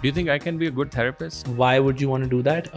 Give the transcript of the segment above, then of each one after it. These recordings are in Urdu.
Do you think I can be a good therapist? Why would you want to do that?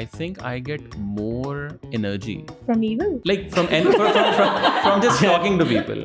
I think I get more energy. From evil? Like from just talking to people.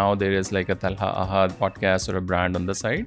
now there is like a Talha Ahad podcast or a brand on the side.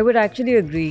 I would actually agree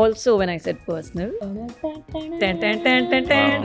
Also when I said personal, tan tan tan tan tan tan.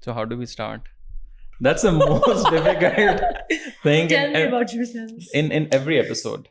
So how do we start? That's the most difficult thing Tell me about yourself. in every episode.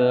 the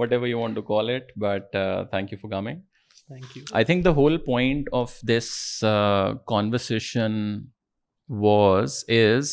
whatever you want to call it, but thank you for coming. Thank you. I think the whole point of this conversation is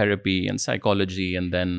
therapy and psychology and then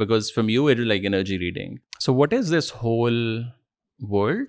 because from you it is like energy reading. So what is this whole world?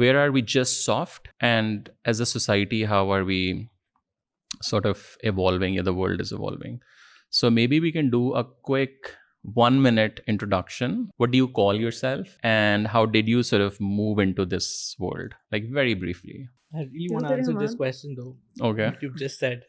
where are we just soft, and as a society how are we sort of evolving? Yeah, the world is evolving. So maybe we can do a quick 1-minute introduction. What do you call yourself and how did you sort of move into this world, like very briefly? I really want to answer this question though. Okay. What you've just said.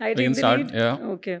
I We can think start, yeah. Okay.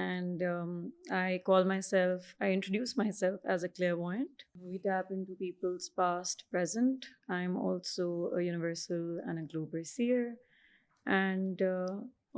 and I call myself, I introduce myself as a clairvoyant. We tap into people's past, present. I'm also a universal and a global seer, and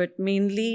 but mainly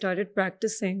started practicing,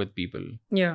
with people. Yeah,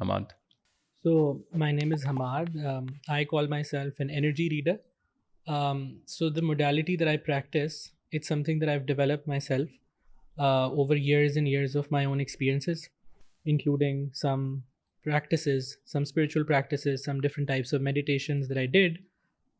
Hamad. So my name is Hamad. I call myself an energy reader. So the modality that I practice, it's something that I've developed myself over years and years of my own experiences, including some practices, some spiritual practices, some different types of meditations that I did,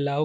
allow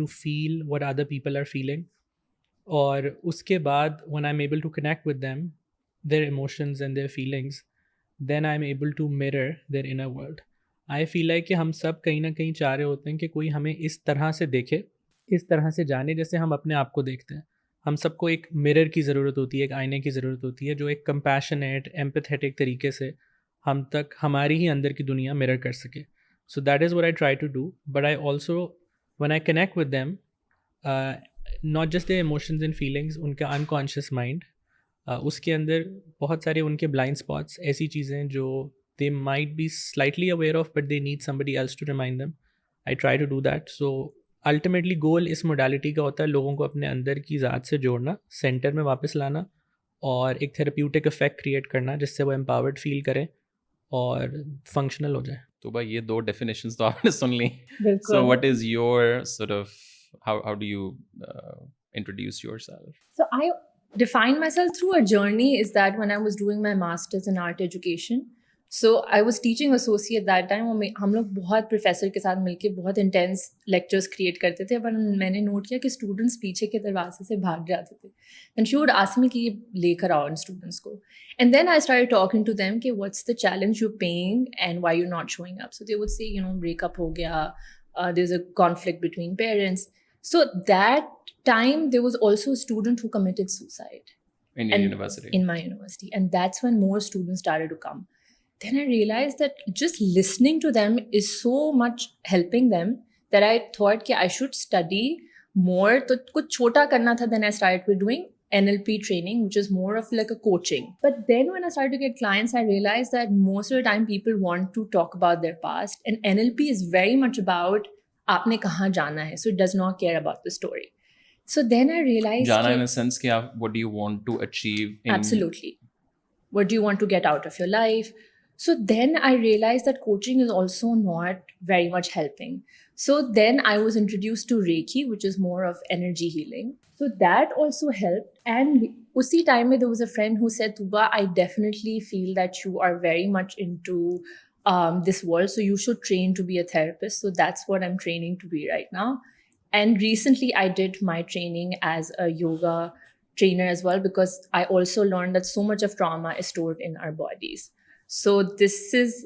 to feel what other people are feeling. اور اس کے بعد when I'm able to connect with them, their emotions and their feelings, then I'm able to mirror their inner world. I feel like کہ ہم سب کہیں نہ کہیں چاہ رہے ہوتے ہیں کہ کوئی ہمیں اس طرح سے دیکھے, اس طرح سے جانے جیسے ہم اپنے آپ کو دیکھتے ہیں. ہم سب کو ایک مرر کی ضرورت ہوتی ہے, ایک آئینے کی ضرورت ہوتی ہے جو ایک کمپیشنیٹ, ایمپیتھیٹک طریقے سے ہم تک ہماری ہی اندر کی دنیا مرر کر سکے. So that is what I try to do. But I also, when I connect with them, not just their emotions and feelings, ان کا unconscious mind, اس کے اندر بہت سارے ان کے blind spots, ایسی چیزیں جو they might be slightly aware of but they need somebody else to remind them. I try to do that. So ultimately goal us modality کا ہوتا ہے لوگوں کو اپنے اندر کی ذات سے جوڑنا, سینٹر میں واپس لانا اور ایک therapeutic effect create کرنا جس سے وہ empowered feel کریں اور functional ہو جائیں. تو بھائی یہ 2 definitions تو آپ نے سن لی. بالکل. So what is your sort of, how do you introduce yourself? So I defined myself through a journey, is that when I was doing my master's in art education, so I was teaching associate that time, اور ہم لوگ بہت پروفیسر کے ساتھ مل کے بہت انٹینس لیکچرس کریٹ کرتے تھے, پر میں نے نوٹ کیا کہ اسٹوڈنٹس پیچھے کے دروازے سے بھاگ جاتے تھے. And she would ask me کہ یہ لے کر آؤ ان اسٹوڈنٹس کو. And then I started talking to them کہ what's the challenge you facing and why you not showing up. So they would سے بریک اپ ہو گیا, there is a conflict between parents. So that time there was also a student who committed suicide In your university? in my university, and that's when more students started to come. Then I realized that just listening to them is so much helping them that I thought that I should study more. So kuch chota karna tha. Then I started with doing NLP training, which is more of like a coaching. But then when I started to get clients, I realized that most of the time people want to talk about their past, and NLP is very much about آپ نے کہاں جانا ہے. So it does not care about the story. So then I realize جانا in a sense کہ آپ what do you want to achieve in... Absolutely. What do you want to get out of your life? So then I realized that coaching is also not very much helping. So then I was introduced to Reiki, which is more of energy healing. So that also helped. And usi time mein there was a friend who said, Tuba, I definitely feel that you are very much into this world, so you should train to be a therapist. So that's what I'm training to be right now. And recently I did my training as a yoga trainer as well, because I also learned that so much of trauma is stored in our bodies. So this is,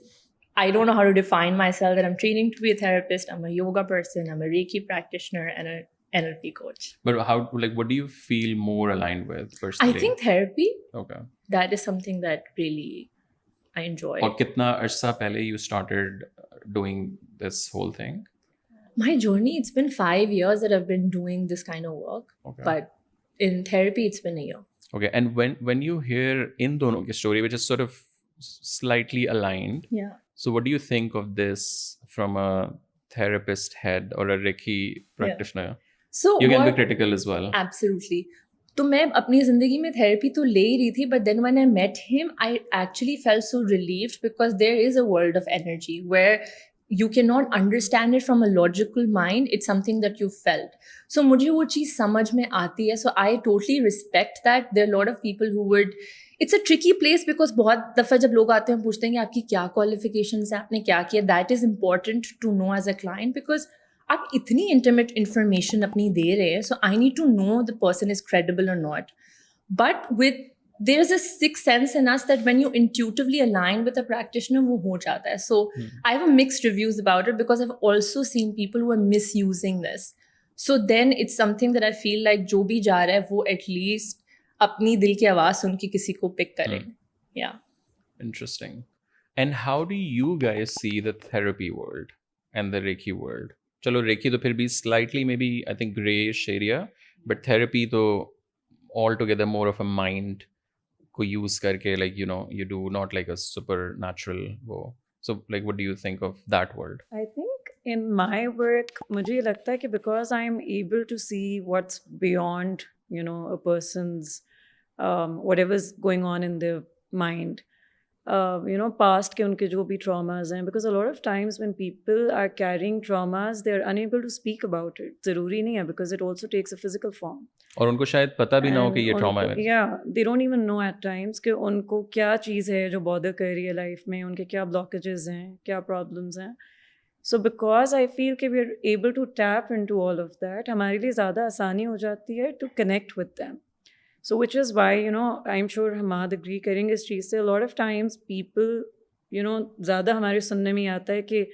I don't know how to define myself, that I'm training to be a therapist, I'm a yoga person, I'm a Reiki practitioner and a NLP coach. But how, like, what do you feel more aligned with personally? I think therapy, Okay. that is something that really I enjoy. اور کتنا عرصہ پہلے you started doing this whole thing? My journey, it's been 5 years that I've been doing this kind of work. Okay. But in therapy, it's been a year. Okay. And when you hear in dono ki story, which is sort of slightly aligned, Yeah. so what do you think of this from a therapist head or a Reiki practitioner? So You can be what, critical as well. absolutely. تو میں اپنی زندگی میں تھراپی تو لے ہی رہی تھی, but then when I met him I actually feel so relieved, because there is a world of energy where you can not understand it from a logical mind, it's something that you felt. So مجھے وہ چیز سمجھ میں آتی ہے. So I totally respect that. There lot of people who would, it's a tricky place, because بہت دفعہ جب لوگ آتے ہیں پوچھتے ہیں کہ آپ کی کیا کوالیفیکیشنس ہیں, آپ نے کیا کیا. That is important to know as a client, because آپ اتنی انٹیمیٹ انفارمیشن اپنی دے رہے ہیں. So I need to know the person is credible or not. But there is a sixth sense in us that when you intuitively align with a practitioner, wo ho jata hai. So I have mixed reviews about it, because I've also seen people who are misusing this. So then it's something that I feel like jo bhi ja raha hai wo at least apni dil ki awaaz sun ke kisi ko pick kare. Yeah. Interesting. And how do you guys see the therapy world and the Reiki world? Chalo, Reiki to phir bhi slightly maybe I think grayish area, but therapy to altogether more of a mind کو use کرکے like you do not like a supernatural wo. So like what do you think of that world? I think in my work, مجھے یہ لگتا ہے کہ because I'm able to see what's beyond, a person's whatever's going on in their mind, past کے ان کے جو بھی traumas ہیں, because a lot of times when people are carrying traumas, they're unable to speak about it. ضروری نہیں ہے, because it also takes a physical form. اور ان کو شاید پتہ بھی نہ ہو کہ یہ ٹراما ہے. Yeah, they don't even know at times کہ ان کو کیا چیز ہے جو bother کر رہی ہے لائف میں, ان کے کیا blockages ہیں, کیا problems ہیں. So because I feel کہ we are able to tap into all of that, ہمارے لیے زیادہ آسانی ہو جاتی ہے to connect with them. So which is why, I'm sure Hammad agree کریں گے اس چیز سے, a lot of times people, زیادہ ہمارے سننے میں آتا ہے کہ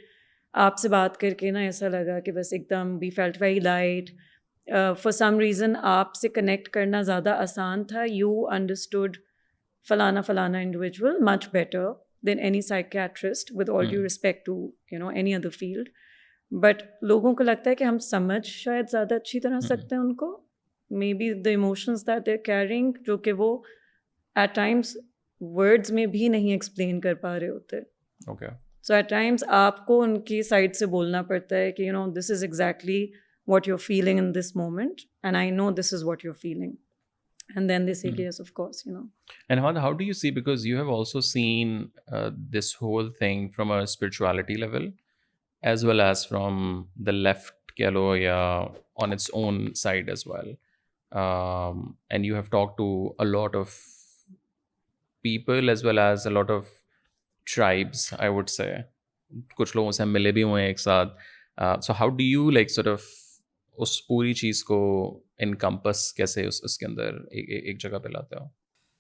آپ سے بات کر کے نا ایسا لگا کہ بس ایک دم we felt very light. For some reason آپ سے کنیکٹ کرنا زیادہ آسان تھا. You understood فلانا individual much better than any psychiatrist, with all due respect to, any other field. But لوگوں کو لگتا ہے کہ ہم سمجھ شاید زیادہ اچھی طرح سکتے ہیں ان کو. Maybe the emotions that they're carrying, جو کہ وہ at times words میں بھی نہیں explain کر پا رہے ہوتے. Okay. So at times آپ کو ان کی سائڈ سے بولنا پڑتا ہے کہ this is exactly what you're feeling in this moment, and I know this is what you're feeling. And then they say yes, of course, And how do you see, because you have also seen this whole thing from a spirituality level as well as from the left keh lo ya on its own side as well, and you have talked to a lot of people as well as a lot of tribes, I would say. Kuch logon se mile bhi hoye ek saath. So how do you like sort of اس پوری چیز کو انکمپس کیسے اس کے اندر ایک جگہ پہ لاتے ہو؟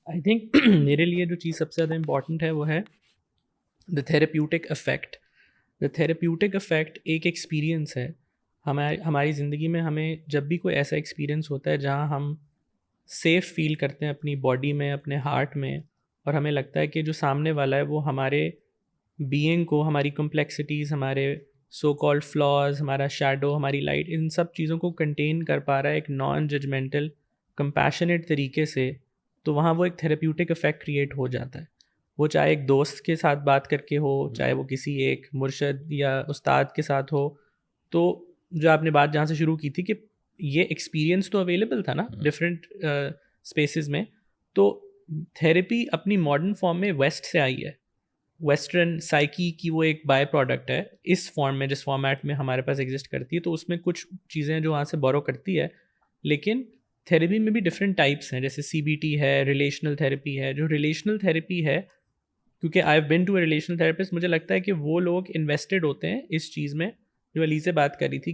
آئی تھنک میرے لیے جو چیز سب سے زیادہ امپورٹنٹ ہے وہ ہے دا تھیراپیوٹک افیکٹ. دا تھیراپیوٹک افیکٹ ایک ایکسپیرئنس ہے. ہماری زندگی میں ہمیں جب بھی کوئی ایسا ایکسپیرئنس ہوتا ہے جہاں ہم سیف فیل کرتے ہیں اپنی باڈی میں, اپنے ہارٹ میں, اور ہمیں لگتا ہے کہ جو سامنے والا ہے وہ ہمارے بینگ کو, ہماری کمپلیکسٹیز, ہمارے سو کالڈ فلاز, ہمارا شیڈو, ہماری لائٹ, ان سب چیزوں کو کنٹین کر پا رہا ہے ایک نان ججمنٹل کمپیشنیٹ طریقے سے, تو وہاں وہ ایک تھیراپیوٹک افیکٹ کریٹ ہو جاتا ہے. وہ چاہے ایک دوست کے ساتھ بات کر کے ہو, چاہے وہ کسی ایک مرشد یا استاد کے ساتھ ہو. تو جو آپ نے بات جہاں سے شروع کی تھی کہ یہ ایکسپیرئنس تو اویلیبل تھا نا ڈفرینٹ اسپیسیز میں, تو تھیراپی اپنی ماڈرن فارم میں ویسٹ سے آئی ہے. ویسٹرن سائیکی کی وہ ایک بائی پروڈکٹ ہے اس فارم میں, جس فارمیٹ میں ہمارے پاس ایگزسٹ کرتی ہے. تو اس میں کچھ چیزیں جو وہاں سے بورو کرتی ہے, لیکن تھیراپی میں بھی ڈفرینٹ ٹائپس ہیں, جیسے سی بی ٹی ہے, ریلیشنل تھیراپی ہے. جو ریلیشنل تھیراپی ہے, کیونکہ I have been to a relational therapist, مجھے لگتا ہے کہ وہ لوگ انویسٹڈ ہوتے ہیں اس چیز میں, جو علی سے بات کر رہی تھی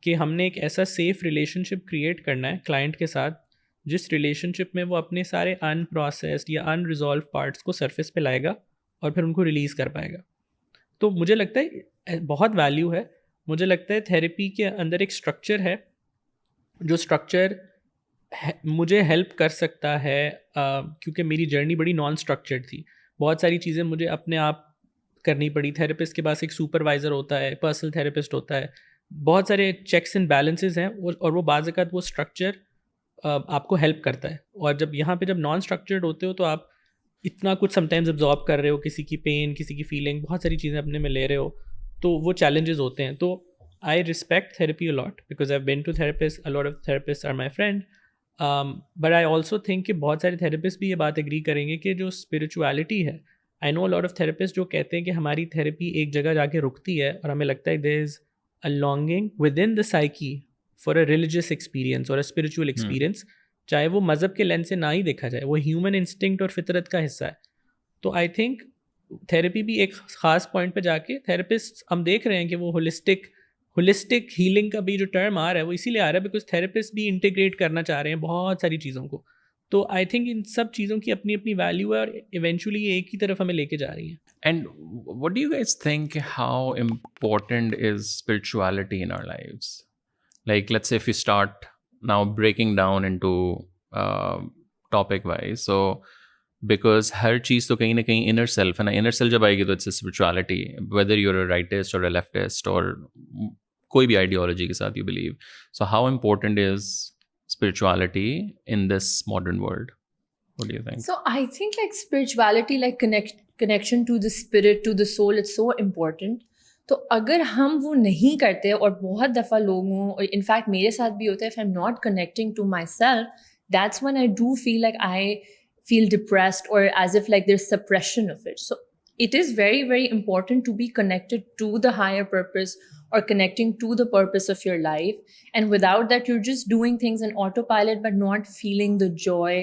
کہ ہم نے ایک ایسا سیف ریلیشن شپ کریٹ کرنا ہے کلائنٹ کے ساتھ, جس ریلیشن شپ میں وہ اپنے سارے ان پروسیسڈ یا ان ریزالو پارٹس کو سرفیس پہ لائے گا اور پھر ان کو ریلیز کر پائے گا. تو مجھے لگتا ہے بہت ویلیو ہے. مجھے لگتا ہے تھیراپی کے اندر ایک اسٹرکچر ہے, جو اسٹرکچر مجھے ہیلپ کر سکتا ہے, کیونکہ میری جرنی بڑی نان اسٹرکچرڈ تھی. بہت ساری چیزیں مجھے اپنے آپ کرنی پڑی. تھیراپسٹ کے پاس ایک سپروائزر ہوتا ہے, پرسنل تھیراپسٹ ہوتا ہے, بہت سارے چیکس اینڈ بیلنسز ہیں, اور وہ بعض اوقات وہ اسٹرکچر آپ کو ہیلپ کرتا ہے. اور جب یہاں پہ جب نان اسٹرکچرڈ ہوتے ہو تو آپ اتنا کچھ سم ٹائمز ابزارب کر رہے ہو, کسی کی پین, کسی کی فیلنگ, بہت ساری چیزیں اپنے میں لے رہے ہو, تو وہ چیلنجز ہوتے ہیں. تو I respect therapy a lot because I been to therapist, a lot of therapist are my friend, but I also think کہ بہت سارے تھیراپسٹ بھی یہ بات ایگری کریں گے کہ جو اسپریچویلٹی ہے, آئی نو اے لاٹ آف تھیراپسٹ جو کہتے ہیں کہ ہماری تھیراپی ایک جگہ جا کے رکتی ہے, اور ہمیں لگتا ہے there is a longing within the psyche for a religious experience اور اے اسپریچول ایکسپیرینس, چاہے وہ مذہب کے لینس سے نہ ہی دیکھا جائے, وہ ہیومن انسٹنکٹ اور فطرت کا حصہ ہے. تو آئی تھنک تھیراپی بھی ایک خاص پوائنٹ پہ جا کے تھیراپسٹ ہم دیکھ رہے ہیں کہ وہ ہولسٹک ہیلنگ کا بھی جو ٹرم آ رہا ہے وہ اسی لیے آ رہا ہے بیکاز تھیراپسٹ بھی انٹیگریٹ کرنا چاہ رہے ہیں بہت ساری چیزوں کو. تو آئی تھنک ان سب چیزوں کی اپنی اپنی ویلیو ہے, اور ایونچولی یہ ایک ہی طرف ہمیں لے کے جا رہی ہیں. And what do you guys think how important is spirituality in our lives? Like let's say if we start now breaking down into topic wise, so because ہر چیز تو کہیں نہ کہیں انر سیلف ہے نا, انر سیلف جب آئے گی تو it's spirituality, whether you're a rightist or a leftist or کوئی بھی آئیڈیالوجی کے ساتھ you believe. So how important is spirituality in this modern world? What do you think? So I think like spirituality, like connection to the spirit, to the soul, it's so important. تو اگر ہم وہ نہیں کرتے اور بہت دفعہ لوگوں اور انفیکٹ میرے ساتھ بھی ہوتا ہے, if I'm not connecting to myself, that's when I do feel like I feel depressed or as if like there's suppression of it. So it is very, very important to be connected to the higher purpose or connecting to the purpose of your life. And without that, you're just doing things in autopilot but not feeling the joy,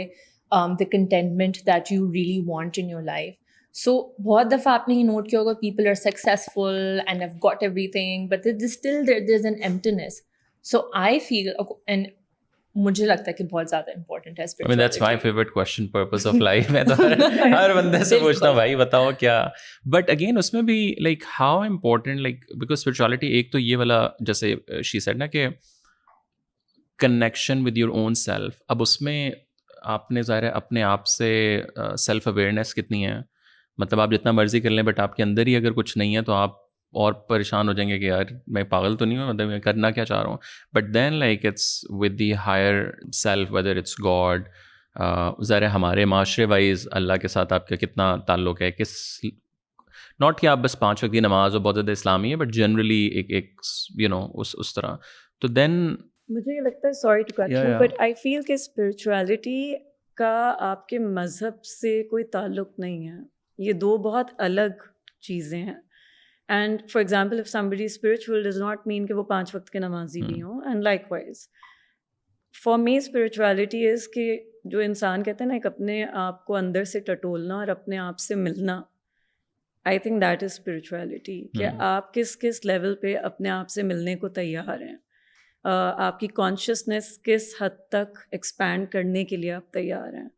the contentment that you really want in your life. So بہت دفعہ آپ نے یہ نوٹ کیا ہوگا, people are successful and have got everything, but there's an emptiness. So I feel, and مجھے لگتا ہے کہ بہت زیادہ امپورٹنٹ ہے I mean, that's my favorite question, purpose of life. میں تو ہر بندے سے پوچھتا ہوں بھائی بتاؤ کیا. But again اس میں بھی like how important, like because spirituality ایک تو یہ والا جیسے she said نا کہ connection with your own self. اب اس میں آپ نے ظاہر ہے اپنے آپ سے self awareness کتنی ہے, مطلب آپ جتنا مرضی کر لیں بٹ آپ کے اندر ہی اگر کچھ نہیں ہے تو آپ اور پریشان ہو جائیں گے کہ یار میں پاگل تو نہیں ہوں, مطلب میں کرنا کیا چاہ رہا ہوں. But then like it's with the higher self, whether it's God, ظاہر ہمارے معاشرے وائز اللہ کے ساتھ آپ کا کتنا تعلق ہے, کس ناٹ کہ آپ بس 5 وقت کی نماز ہو بہت زیادہ اسلامی ہے, بٹ جنرلی ایک یو نو اس طرح. تو دین مجھے یہ لگتا ہے, sorry to cut you, but I feel کہ اسپرچویلٹی کا آپ کے مذہب سے کوئی تعلق نہیں ہے. یہ دو بہت الگ چیزیں ہیں. And for example if somebody is spiritual does not mean کہ وہ 5 وقت کے نمازی بھی ہوں. And like wise for me spirituality is کہ جو انسان کہتے ہیں نا ایک اپنے آپ کو اندر سے ٹٹولنا اور اپنے آپ سے ملنا, آئی تھنک دیٹ از اسپرچویلٹی. کہ آپ کس لیول پہ اپنے آپ سے ملنے کو تیار ہیں, آپ کی کانشیسنیس کس حد تک ایکسپینڈ کرنے کے لیے آپ تیار ہیں.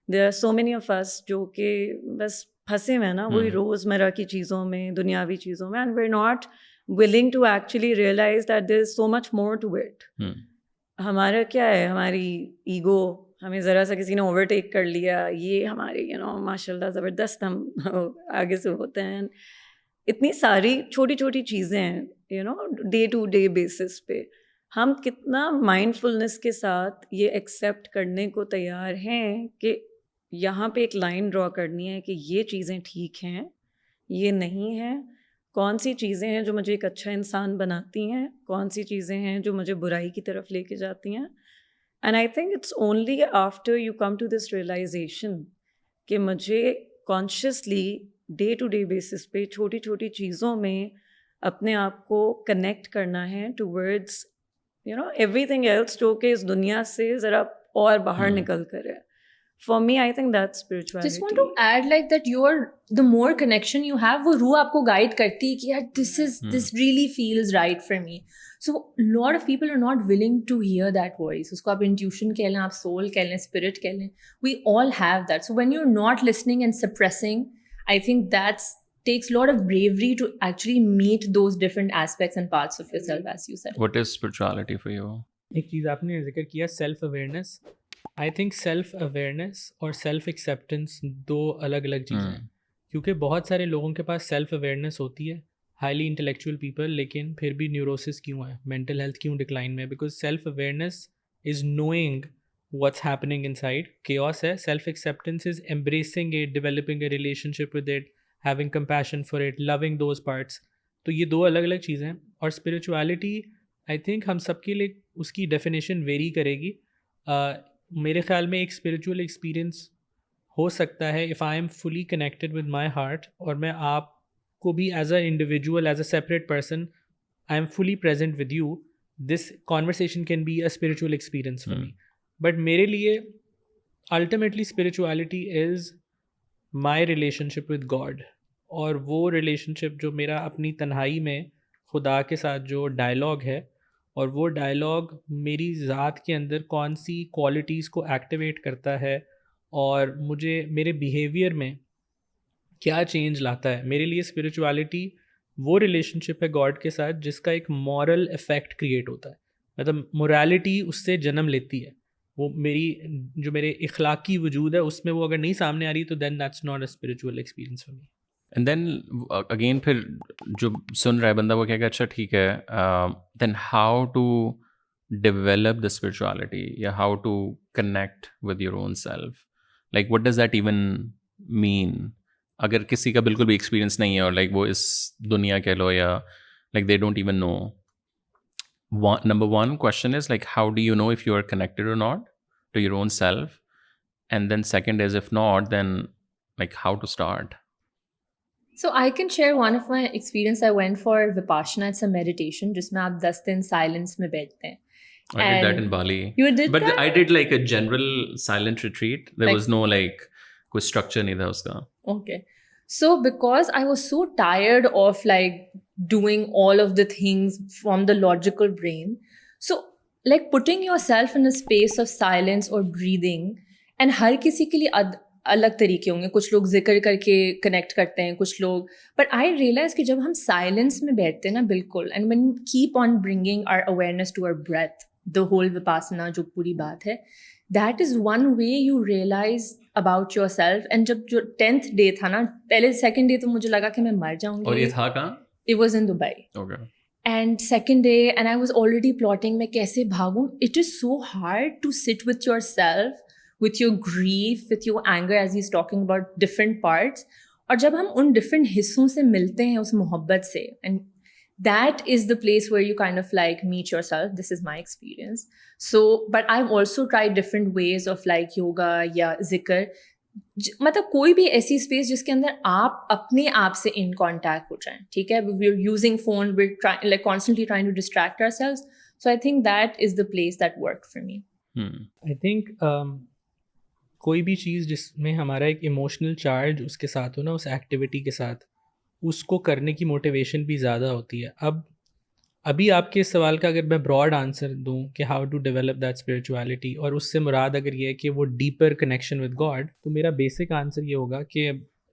There are so many of us جو کہ بس پھنسے ہوئے ہیں نا وہی روزمرہ کی چیزوں میں, دنیاوی چیزوں میں, and we are not willing to actually realise that there is so much more to it. ہمارا کیا ہے, ہماری ایگو, ہمیں ذرا سا کسی نے اوور ٹیک کر لیا, یہ ہمارے یو نو ماشاء اللہ زبردست ہم آگے سے ہوتے ہیں. اتنی ساری چھوٹی چھوٹی چیزیں ہیں you know day to day basis پہ. ہم کتنا مائنڈ فلنس کے ساتھ یہ ایکسیپٹ کرنے کو تیار ہیں کہ یہاں پہ ایک لائن ڈرا کرنی ہے کہ یہ چیزیں ٹھیک ہیں, یہ نہیں ہیں, کون سی چیزیں ہیں جو مجھے ایک اچھا انسان بناتی ہیں, کون سی چیزیں ہیں جو مجھے برائی کی طرف لے کے جاتی ہیں. And I think it's only after you come to this realisation کہ مجھے consciously day to day basis پہ چھوٹی چھوٹی چیزوں میں اپنے آپ کو کنیکٹ کرنا ہے towards you know everything else جو کہ اس دنیا سے ذرا اور باہر نکل کر ہے. For me, I think that's spirituality. Just want to add like that the more connection you have, وہ روح آپ کو guide کرتی ہے کہ یار this really feels right for me. So a lot of people are not willing to hear that voice. اس کو آپ intuition کہہ لیں, آپ soul کہہ لیں, spirit کہہ لیں. We all have that. So when you're not listening and suppressing, I think that takes a lot of bravery to actually meet those different aspects and parts of yourself, as you said. what is spirituality for you? ایک چیز آپ نے ذکر کیا self awareness. I think self awareness اور سیلف ایکسیپٹنس دو الگ الگ چیزیں ہیں, کیونکہ بہت سارے لوگوں کے پاس سیلف اویئرنیس ہوتی ہے, ہائیلی انٹلیکچوئل پیپل, لیکن پھر بھی نیوروسس کیوں ہے, مینٹل ہیلتھ کیوں ڈکلائن میں, because self awareness is knowing what's happening inside, chaos ہے. Self acceptance is embracing it, developing a relationship with it, having compassion for it, loving those parts. تو یہ دو الگ الگ چیزیں ہیں. اور اسپرچویلٹی آئی تھنک ہم سب کے لیے اس کی ڈیفینیشن ویری کرے گی. میرے خیال میں ایک اسپرچول ایکسپیرئنس ہو سکتا ہے if I am fully connected with my heart, اور میں آپ کو بھی as a individual, as a separate person, I am fully present with you. This conversation can be a spiritual experience for me. But میرے لیے ultimately spirituality is my relationship with God, اور وہ ریلیشن شپ جو میرا اپنی تنہائی میں خدا کے ساتھ جو ڈائلاگ ہے, اور وہ ڈائلاگ میری ذات کے اندر کون سی کوالٹیز کو ایکٹیویٹ کرتا ہے اور مجھے میرے بیہیویئر میں کیا چینج لاتا ہے. میرے لیے اسپرچویلٹی وہ ریلیشن شپ ہے گاڈ کے ساتھ جس کا ایک مورل افیکٹ کریٹ ہوتا ہے, مطلب مورالٹی اس سے جنم لیتی ہے. وہ میری جو میرے اخلاقی وجود ہے اس میں وہ اگر نہیں سامنے آ رہی تو then that's not a spiritual experience for me. And then again پھر جو سن رہا ہے بندہ وہ کہے گا اچھا ٹھیک ہے, then how to develop the spirituality یا how to connect with your own self. like what does that even mean? اگر کسی کا بالکل بھی ایکسپیرینس نہیں ہے اور لائک وہ اس دنیا کہہ لو یا like they don't even know, number one question is like how do you know if you are connected or not to your own self? And then second is if not, then like how to start? So I can share one of my experience. I went for Vipassana. It's a meditation جس میں آپ 10 دن silence میں بیٹھتے ہیں. I did that in Bali. You did But that? I did like a general silent retreat. There Like- was no like کوئی structure نہیں تھا اس کا. Okay. So because I was so tired of like doing all of the things from the logical brain, so like putting yourself in a space of silence or breathing, and ہر کسی کے لیے الگ طریقے ہوں گے. کچھ لوگ ذکر کر کے کنیکٹ کرتے ہیں, کچھ لوگ, بٹ آئی ریئلائز کہ جب ہم سائلنس میں بیٹھتے ہیں نا بالکل, and when keep on bringing our awareness to our breath, the whole vipassana جو پوری بات ہے, that is one way you realise about yourself. And جب جو 10th ڈے تھا نا, پہلے 2nd ڈے تو مجھے لگا کہ میں مر جاؤں گی. اور یہ تھا کہاں؟ It was in Dubai. Okay. And 2nd day, and I was already plotting میں کیسے بھاگوں. It is so hard to sit with yourself, with your grief, with your anger, as he's talking about different parts. اور جب ہم ان different حصوں سے ملتے ہیں اس محبت سے, and that is the place where you kind of like meet yourself. This is my experience. So, but I've also tried different ways of like yoga یا ذکر. مطلب کوئی بھی ایسی اسپیس جس کے اندر آپ اپنے آپ سے ان کانٹیکٹ ہو جائیں, ٹھیک ہے. We are using phone, we are like constantly trying to distract ourselves. So I think that is the place that work for me. I think کوئی بھی چیز جس میں ہمارا ایک ایموشنل چارج اس کے ساتھ ہو نا, اس ایکٹیویٹی کے ساتھ, اس کو کرنے کی موٹیویشن بھی زیادہ ہوتی ہے. ابھی آپ کے اس سوال کا اگر میں براڈ آنسر دوں کہ how to develop that spirituality, اور اس سے مراد اگر یہ ہے کہ وہ ڈیپر کنیکشن ود گاڈ, تو میرا بیسک آنسر یہ ہوگا کہ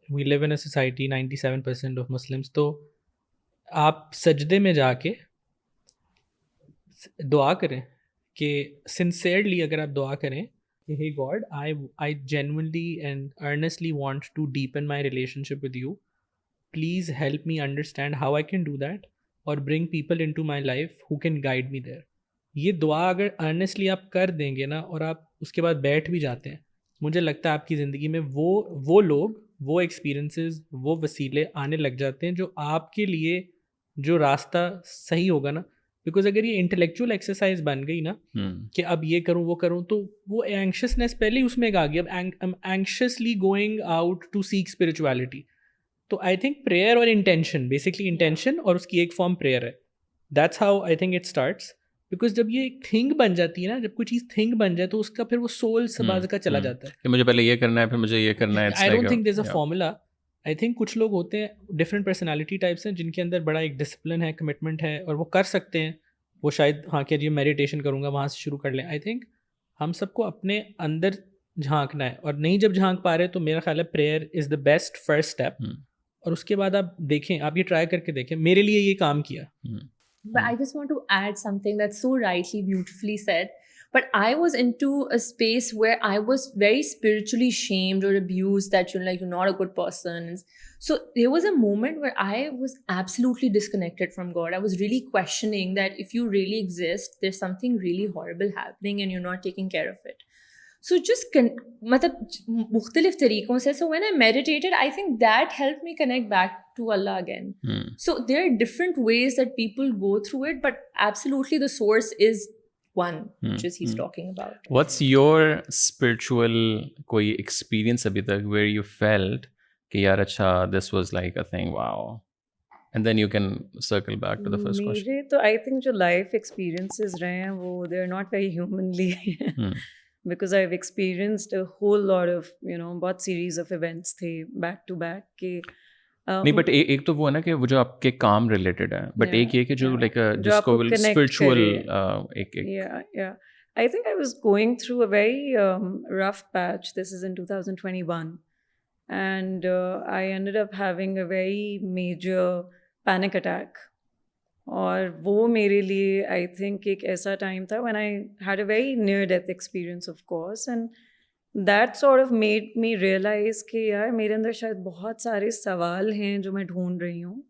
وی لیو ان اے سوسائٹی 97% آف مسلمس. تو آپ سجدے میں جا کے دعا کریں کہ سنسیئرلی اگر آپ دعا کریں کہ hey God, I genuinely and earnestly want to deepen my relationship with you. Please help me understand how I can do that or bring people into my life who can guide me there. یہ دعا اگر ارنیسٹلی آپ کر دیں گے نا, اور آپ اس کے بعد بیٹھ بھی جاتے ہیں, مجھے لگتا ہے آپ کی زندگی میں وہ لوگ, وہ ایکسپیرینسز, وہ وسیلے آنے لگ جاتے ہیں جو آپ کے لیے جو راستہ صحیح ہوگا نا. بیکاز اگر یہ انٹلیکچوئل ایکسرسائز بن گئی نا کہ اب یہ کروں وہ کروں, تو وہ اینکشسنیس پہلے ہی اس میں آ گئی. اب anxiously going out to seek spirituality. تو آئی تھنک پریئر اور انٹینشن, بیسکلی انٹینشن اور اس کی ایک فارم پریئر ہے. That's how I think it starts. Because جب یہ ایک تھنگ بن جاتی ہے نا, جب کوئی چیز تھنگ بن جائے تو اس کا پھر وہ سول سباز کا چلا جاتا ہے کہ مجھے پہلے یہ کرنا ہے پھر مجھے یہ کرنا ہے. I don't think there is a formula. I think کچھ لوگ ہوتے ہیں, ڈفرینٹ پرسنالٹی ٹائپس ہیں, جن کے اندر بڑا ایک ڈسپلن ہے, کمٹمنٹ ہے, اور وہ کر سکتے ہیں. وہ شاید ہاں کہ جی میڈیٹیشن کروں گا وہاں سے شروع کر لیں. آئی تھنک ہم سب کو اپنے اندر جھانکنا ہے, اور نہیں جب جھانک پا رہے تو میرا خیال ہے prayer is the best first step. اور اس کے بعد آپ دیکھیں, آپ یہ ٹرائی کر کے دیکھیں, میرے لیے یہ کام کیا. But I just want to add something that's so rightly, beautifully said. But I was into a space where I was very spiritually shamed or abused, that you're not a good person. So there was a moment where I was absolutely disconnected from God. I was really questioning that if you really exist, there's something really horrible happening and you're not taking care of it. So just matlab mukhtalif tareekon se. So when I meditated, I think that helped me connect back to Allah again. So there are different ways that people go through it, but absolutely the source is one, which is he's talking about. What's your spiritual koi experience abhi tak where you felt ki yaar acha this was like a thing, wow? And then you can circle back to the first question. میرے تو I think جو life experiences رہے ہیں وہ they're not very humanly because I've experienced a whole lot of بہت series of events تھے back to back کہ نہیں, بٹ ایک تو وہ ہے نا کہ وہ جو آپ کے کام ریلیٹڈ ہے, بٹ ایک یہ کہ جو لائک جس کو اسپرچوئل ایک I think I was going through a very rough patch. This is in 2021. And I ended up having a very major panic attack. اور وہ میرے لیے آئی تھنک ایک ایسا ٹائم تھا when I had a very near death experience of course, and that sort of made me realize کہ یار میرے اندر شاید بہت سارے سوال ہیں جو میں ڈھونڈ رہی ہوں,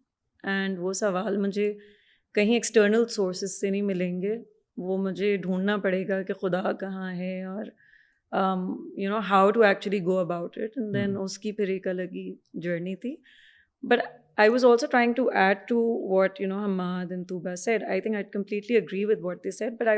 اینڈ وہ سوال مجھے کہیں ایکسٹرنل سورسز سے نہیں ملیں گے, وہ مجھے ڈھونڈنا پڑے گا کہ خدا کہاں ہے اور how to actually go about it, and then uski phir ek alag hi journey thi. But I was also trying to add to what Hamad and Tuba said. I think I completely agree with what they said, but I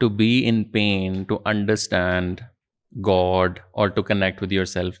to be in pain to understand God or to connect with yourself.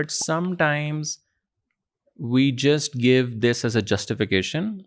but sometimes we just give this as a justification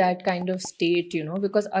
that kind of state, because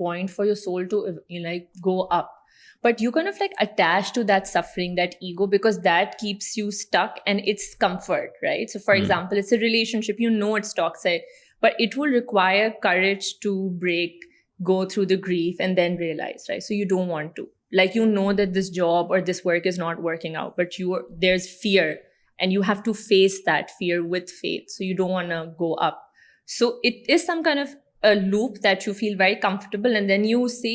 point for your soul to like go up. But you kind of like attach to that suffering, that ego, because that keeps you stuck and it's comfort, right? So for example, it's a relationship, it's toxic, but it will require courage to go through the grief and then realize, right? So you don't want to, like, that this job or this work is not working out, but there's fear and you have to face that fear with faith. So you don't want to go up. So it is some kind of a loop that you feel very comfortable, and then you say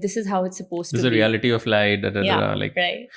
this is how it's supposed to be. This is the reality of life, like, right.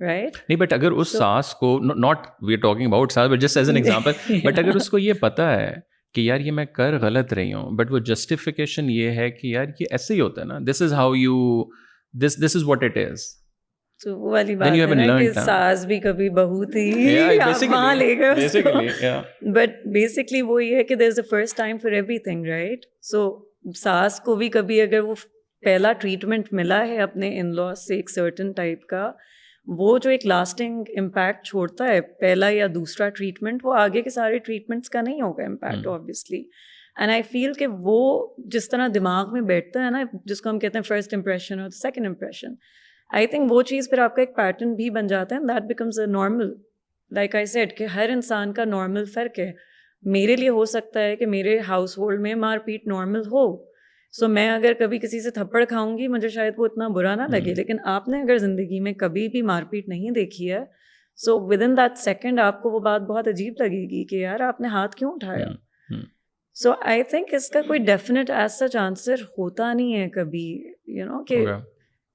right? نہیں بٹ اگر اس ساس کو not we are talking about ساس but just as an example but اگر اس کو یہ پتہ ہے کہ یار یہ میں کر غلط رہی ہوں بٹ وہ جسٹیفیکیشن یہ ہے کہ یار یہ ایسے ہی ہوتا ہے نا, this is how you this is what it is. تو وہ والی بات ہے نا کہ ساس بھی کبھی بہو تھی, آپ وہاں لے گئے. بٹ بیسکلی وہ یہ ہے کہ there is a first time for everything, right? So ساس کو بھی کبھی اگر وہ پہلا ٹریٹمنٹ ملا ہے اپنے ان لاس سے ایک سرٹن ٹائپ کا, وہ جو ایک لاسٹنگ امپیکٹ چھوڑتا ہے پہلا یا دوسرا ٹریٹمنٹ, وہ آگے کے سارے ٹریٹمنٹس کا نہیں ہوگا impact obviously. And I feel کہ وہ جس طرح دماغ میں بیٹھتا ہے نا, جس کو ہم کہتے ہیں فرسٹ امپریشن اور سیکنڈ امپریشن, آئی تھنک وہ چیز پھر آپ کا ایک پیٹرن بھی بن جاتا ہے, that becomes a normal. Like I said کہ ہر انسان کا نارمل فرق ہے. میرے لیے ہو سکتا ہے کہ میرے ہاؤس ہولڈ میں مار پیٹ نارمل ہو, سو میں اگر کبھی کسی سے تھپڑ کھاؤں گی مجھے شاید وہ اتنا برا نہ لگے, لیکن آپ نے اگر زندگی میں کبھی بھی مار پیٹ نہیں دیکھی ہے, so with in that second آپ کو وہ بات بہت عجیب لگے گی کہ یار آپ نے ہاتھ کیوں اٹھایا. سو آئی تھنک اس کا کوئی ڈیفینیٹ ایز سچ آنسر ہوتا نہیں ہے کبھی, یو نو, کہ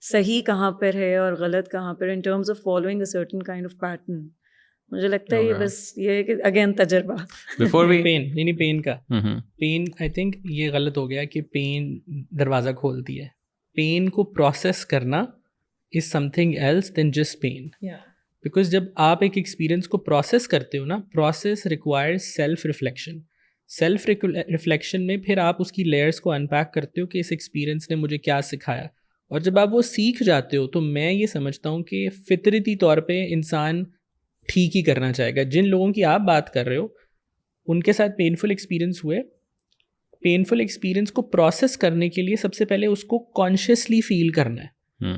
صحیح کہاں پر ہے اور غلط کہاں پر in terms of following a certain kind of pattern. مجھے لگتا ہے یہ بس یہ ہے کہ اگین تجربہ. پین آئی تھنک یہ غلط ہو گیا کہ پین دروازہ کھولتی ہے. پین کو پروسیس کرنا is something else than just pain. Because جب آپ ایک ایکسپیرئنس کو پروسیس کرتے ہو نا, process require self reflection. Self reflection میں پھر آپ اس کی لیئرس کو انپیک کرتے ہو کہ اس ایکسپیرئنس نے مجھے کیا سکھایا, اور جب آپ وہ سیکھ جاتے ہو تو میں یہ سمجھتا ہوں کہ فطرتی طور پہ انسان ٹھیک ہی کرنا چاہے گا. جن لوگوں کی آپ بات کر رہے ہو ان کے ساتھ پینفل ایکسپیرئنس ہوئے, پینفل ایکسپیرئنس کو پروسیس کرنے کے لیے سب سے پہلے اس کو کانشیسلی فیل کرنا ہے.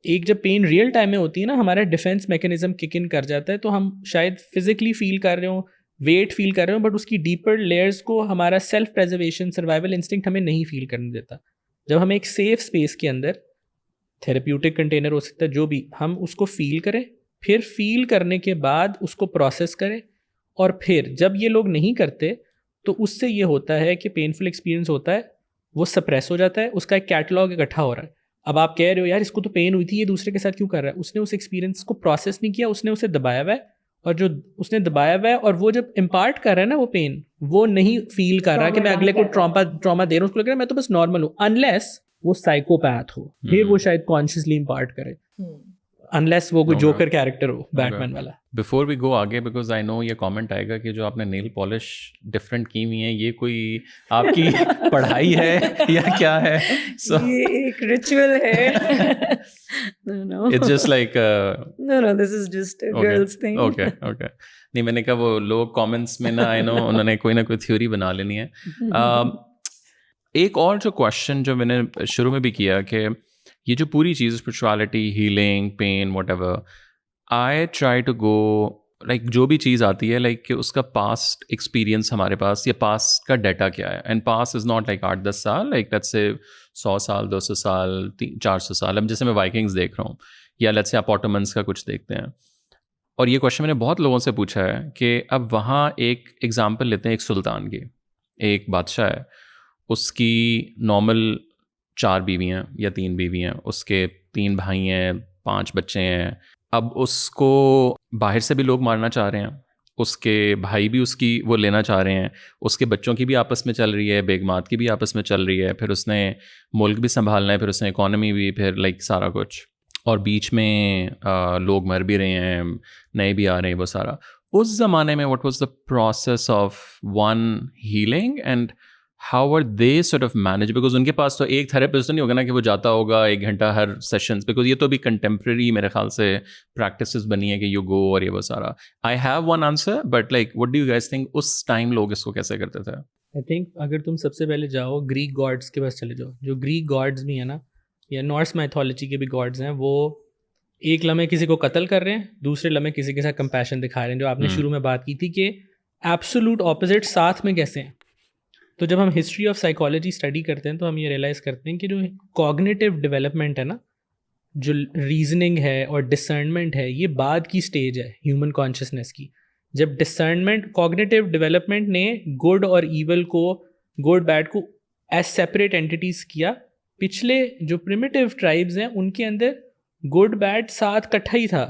ایک جب پین ریئل ٹائم میں ہوتی ہے نا, ہمارا ڈیفینس میکینزم کک ان کر جاتا ہے, تو ہم شاید فزیکلی فیل کر رہے ہوں, ویٹ فیل کر رہے ہوں, بٹ اس کی ڈیپر لیئرس کو ہمارا سیلف پریزرویشن سروائیول انسٹنکٹ ہمیں نہیں فیل کرنے دیتا. جب ہم ایک سیف اسپیس کے اندر, تھیراپیوٹک کنٹینر ہو سکتا ہے جو بھی, ہم اس کو فیل کریں, پھر فیل کرنے کے بعد اس کو پروسیس کریں, اور پھر جب یہ لوگ نہیں کرتے تو اس سے یہ ہوتا ہے کہ پینفل ایکسپیرئنس ہوتا ہے وہ سپریس ہو جاتا ہے, اس کا ایک کیٹلاگ اکٹھا ہو رہا ہے. اب آپ کہہ رہے ہو یار اس کو تو پین ہوئی تھی, یہ دوسرے کے ساتھ کیوں کر رہا ہے؟ اس نے اس ایکسپیرئنس کو پروسیس نہیں کیا, اس نے اسے دبایا ہوا ہے, اور جو اس نے دبایا ہوا ہے اور وہ جب امپارٹ کر رہا ہے نا وہ پین, وہ نہیں فیل کر رہا کہ میں اگلے کو ٹراما دے رہا ہوں, اس کو لگ رہا ہے میں تو بس نارمل ہوں, انلیس وہ سائیکوپیتھ ہو, پھر وہ شاید کانشیسلی امپارٹ کرے, unless وہ کوئی جوکر کیریکٹر ہو بیٹمین والا. بفور وی گو آگے, بیکاز آئی نو یہ کامنٹ آئے گا کہ جو آپ نے نیل پالش ڈفرینٹ کی ہوئی ہیں, یہ کوئی آپ کی پڑھائی ہے یا کیا ہے؟ یہ ایک ریچول ہے. It's just like no, this is just a girl's thing. Okay. نہیں, میں نے کہا وہ لوگ کامنٹس میں نا, آئی نو انہوں نے کوئی نہ کوئی تھیوری بنا لینی ہے. ایک اور جو کوشچن جو میں نے شروع میں بھی کیا کہ یہ جو پوری چیز spirituality, healing, pain, whatever, I try to go like جو بھی چیز آتی ہے لائک کہ اس کا پاسٹ ایکسپیرینس ہمارے پاس یا پاسٹ کا ڈیٹا کیا ہے. And past is not like 8-10 سال, لائک لیٹس سے 100 سال, 200 سال, 400 سال. اب جیسے میں وائکنگز دیکھ رہا ہوں یا لیٹس سے آپ آٹومنس کا کچھ دیکھتے ہیں, اور یہ کوشچن میں نے بہت لوگوں سے پوچھا ہے کہ اب وہاں ایک ایگزامپل لیتے ہیں ایک سلطان کی, ایک بادشاہ ہے, اس کی نارمل 4 بیویاں یا 3 بیویاں, اس کے 3 بھائی ہیں, 5 بچے ہیں. اب اس کو باہر سے بھی لوگ مارنا چاہ رہے ہیں, اس کے بھائی بھی اس کی وہ لینا چاہ رہے ہیں, اس کے بچوں کی بھی آپس میں چل رہی ہے, بیگمات کی بھی آپس میں چل رہی ہے, پھر اس نے ملک بھی سنبھالنا ہے, پھر اس نے اکانومی بھی, پھر لائک سارا کچھ, اور بیچ میں لوگ مر بھی رہے ہیں, نئے بھی آ رہے ہیں, وہ سارا. اس زمانے میں what was the process of one healing and how are they sort of manage? Because ان کے پاس تو ایک تھراپسٹ نہیں ہوگا نا کہ وہ جاتا ہوگا 1 گھنٹہ ہر سیشنز, بیکاز یہ تو بھی کنٹمپریری میرے خیال سے پریکٹسز بنی ہے کہ یو گو اور یہ وہ سارا. I have one answer, but like what do you guys think اس ٹائم لوگ اس کو کیسے کرتے تھے؟ آئی تھنک اگر تم سب سے پہلے جاؤ گریک گاڈس کے پاس چلے جاؤ, جو گریک گاڈس بھی ہیں نا یا نارس میتھولوجی کے بھی گاڈس ہیں, وہ ایک لمحے کسی کو قتل کر رہے ہیں, دوسرے لمحے کسی کے ساتھ کمپیشن دکھا رہے ہیں, جو آپ نے شروع میں بات کی تھی کہ ایبسولوٹ اپوزٹ ساتھ میں کیسے ہیں. تو جب ہم ہسٹری آف سائیکالوجی اسٹڈی کرتے ہیں تو ہم یہ ریئلائز کرتے ہیں کہ جو کوگنیٹیو ڈیولپمنٹ ہے نا, جو ریزننگ ہے اور ڈسرنمنٹ ہے, یہ بعد کی اسٹیج ہے ہیومن کانشیسنیس کی. جب ڈسرنمنٹ, کوگنیٹیو ڈیولپمنٹ نے گڈ اور ایول کو, گڈ بیڈ کو ایز سیپریٹ اینٹیٹیز کیا. پچھلے جو پریمیٹیو ٹرائبز ہیں ان کے اندر گڈ بیڈ ساتھ کٹھا ہی تھا,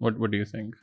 What do you think?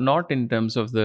not in terms of the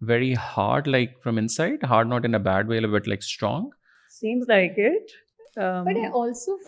very hard, like from inside, hard not in a bad way but like strong? Seems like it. But I also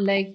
like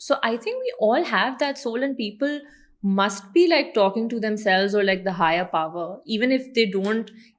so I think we all have that soul and people must be like talking to themselves or like the higher power, even if they don't.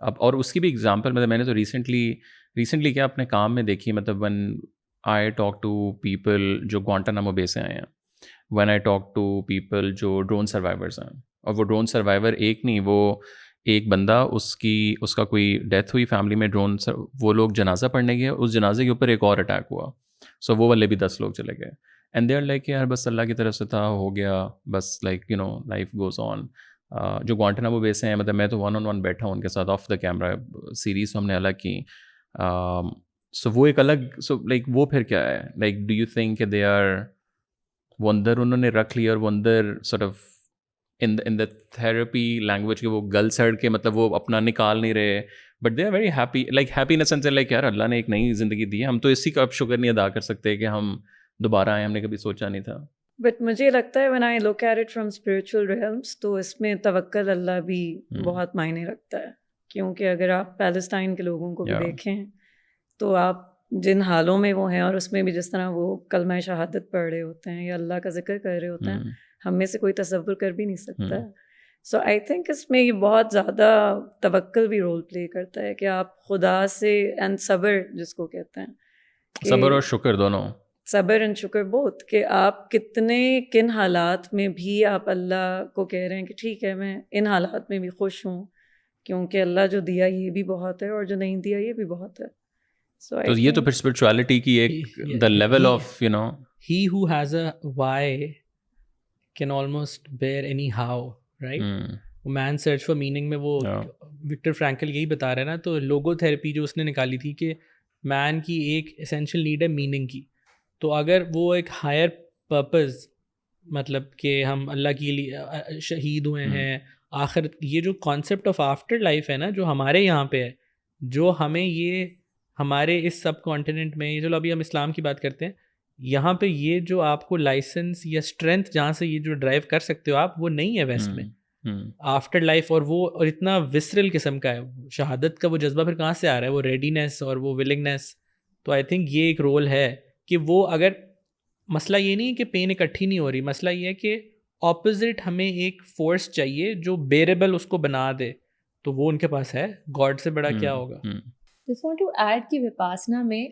اب اور اس کی بھی اگزامپل مطلب میں نے تو ریسنٹلی کیا اپنے کام میں دیکھی, مطلب when I talk to people جو گوانٹانامو بے سے آئے ہیں, when I talk to people جو ڈرون سروائیورس ہیں, اور وہ ڈرون سروائیور ایک نہیں, وہ ایک بندہ اس کا کوئی ڈیتھ ہوئی فیملی میں, وہ لوگ جنازہ پڑھنے گئے, اس جنازے کے اوپر ایک اور اٹیک ہوا, سو وہ والے بھی 10 لوگ چلے گئے, اینڈ دے آر لائک یار بس اللہ کی طرف سے تھا, ہو گیا بس, like you know life goes on. جو گوانٹانامو بے سے ہیں, مطلب میں تو 1-on-1 بیٹھا ہوں ان کے ساتھ آف دا کیمرہ, سیریز ہم نے الگ کی, سو وہ ایک الگ, سو لائک وہ پھر کیا ہے, لائک ڈو یو تھنک کہ دے آر, وہ اندر انہوں نے رکھ لیا, اور وہ اندر sort of in the therapy language کے وہ گل سڑ کے مطلب وہ اپنا نکال نہیں رہے, but they are very happy, like happy in sense like یار اللہ نے ایک نئی زندگی دی ہے, ہم تو اسی کا اب شکر نہیں ادا کر سکتے کہ ہم دوبارہ آئے, ہم نے کبھی سوچا نہیں تھا. بٹ مجھے لگتا ہے when I look at it from spiritual realms تو اس میں توکل اللہ بھی بہت معنی رکھتا ہے, کیونکہ اگر آپ پیلسٹائن کے لوگوں کو بھی دیکھیں تو آپ جن حالوں میں وہ ہیں, اور اس میں بھی جس طرح وہ کلمہ شہادت پڑھ رہے ہوتے ہیں یا اللہ کا ذکر کر رہے ہوتے ہیں, ہم میں سے کوئی تصور کر بھی نہیں سکتا ہے. سو آئی تھنک اس میں یہ بہت زیادہ توکل بھی رول پلے کرتا ہے کہ آپ خدا سے, اینڈ صبر جس کو کہتے ہیں, صبر اور شکر دونوں, صبر اینڈ شکر بہت, کہ آپ کن حالات میں بھی آپ اللہ کو کہہ رہے ہیں کہ ٹھیک ہے میں ان حالات میں بھی خوش ہوں, کیونکہ اللہ جو دیا یہ بھی بہت ہے, اور جو نہیں دیا یہ بھی بہت ہے. تو یہ تو پھر اسپرچویلٹی کی ایک the level of you know, he who has a why can almost bear any how, right? Man search for meaning میں وہ وکٹر فرینکل یہی بتا رہے ہیں نا, تو لوگو تھراپی جو اس نے نکالی تھی کہ مین کی ایک اسینشیل نیڈ ہے میننگ کی, تو اگر وہ ایک ہائر پرپز, مطلب کہ ہم اللہ کے لیے شہید ہوئے ہیں, آخر یہ جو کانسیپٹ آف آفٹر لائف ہے نا جو ہمارے یہاں پہ ہے, جو ہمیں یہ ہمارے اس سب کانٹیننٹ میں, چلو ابھی ہم اسلام کی بات کرتے ہیں, یہاں پہ یہ جو آپ کو لائسنس یا اسٹرینتھ جہاں سے یہ جو ڈرائیو کر سکتے ہو آپ, وہ نہیں ہے ویسٹ میں آفٹر لائف, اور وہ اور اتنا وسرل قسم کا ہے. شہادت کا وہ جذبہ پھر کہاں سے آ رہا ہے, وہ ریڈینیس اور وہ ولنگنیس. تو آئی تھنک یہ ایک رول ہے کہ وہ, اگر مسئلہ یہ نہیں ہے کہ پین اکٹھی نہیں ہو رہی, مسئلہ یہ ہے کہ اپوزٹ ہمیں ایک فورس چاہیے جو بیریبل اس کو بنا دے, تو وہ ان کے پاس ہے. گاڈ سے بڑا کیا ہوگا. جسٹ وانٹ ٹو ایڈ کہ وپاسنا میں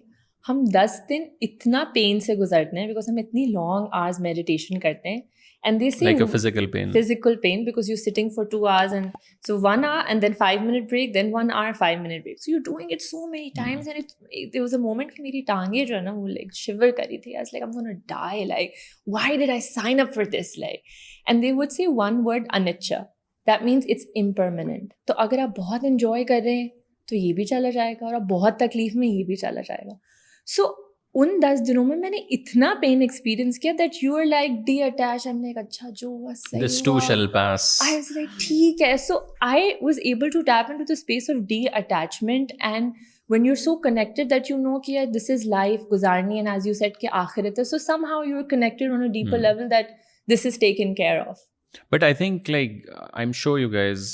ہم 10 دن اتنا پین سے گزرتے ہیں بیکاز ہم اتنی لانگ آورز میڈیٹیشن کرتے ہیں, and they say like a physical pain because you're sitting for 2 hours, and so 1 hour and then 5-minute break, then 1 hour 5-minute break, so you're doing it so many times. And there was a moment کہ میری ٹانگیں جو ہے نا وہ like shiver کری تھی. I was like I'm gonna die, like why did I sign up for this, like. And they would say one word, anicca, that means it's impermanent. تو اگر آپ بہت انجوائے کر رہے ہیں تو یہ بھی چلا جائے گا, اور آپ بہت تکلیف میں یہ بھی چلا جائے گا. سو ان 10 دنوں میں میں نے اتنا پین ایکسپیرینس کیا that you are like detach. ہم نے ایک اچھا جو ہوا صحیح this too shall pass. I was like ٹھیک ہے. So I was able to tap into the space of de-attachment, and when you're so connected that you know کہ this is life گزارنی, and as you said کہ آخرت ہے, so somehow you're connected on a deeper level that this is taken care of. But I think like I'm sure you guys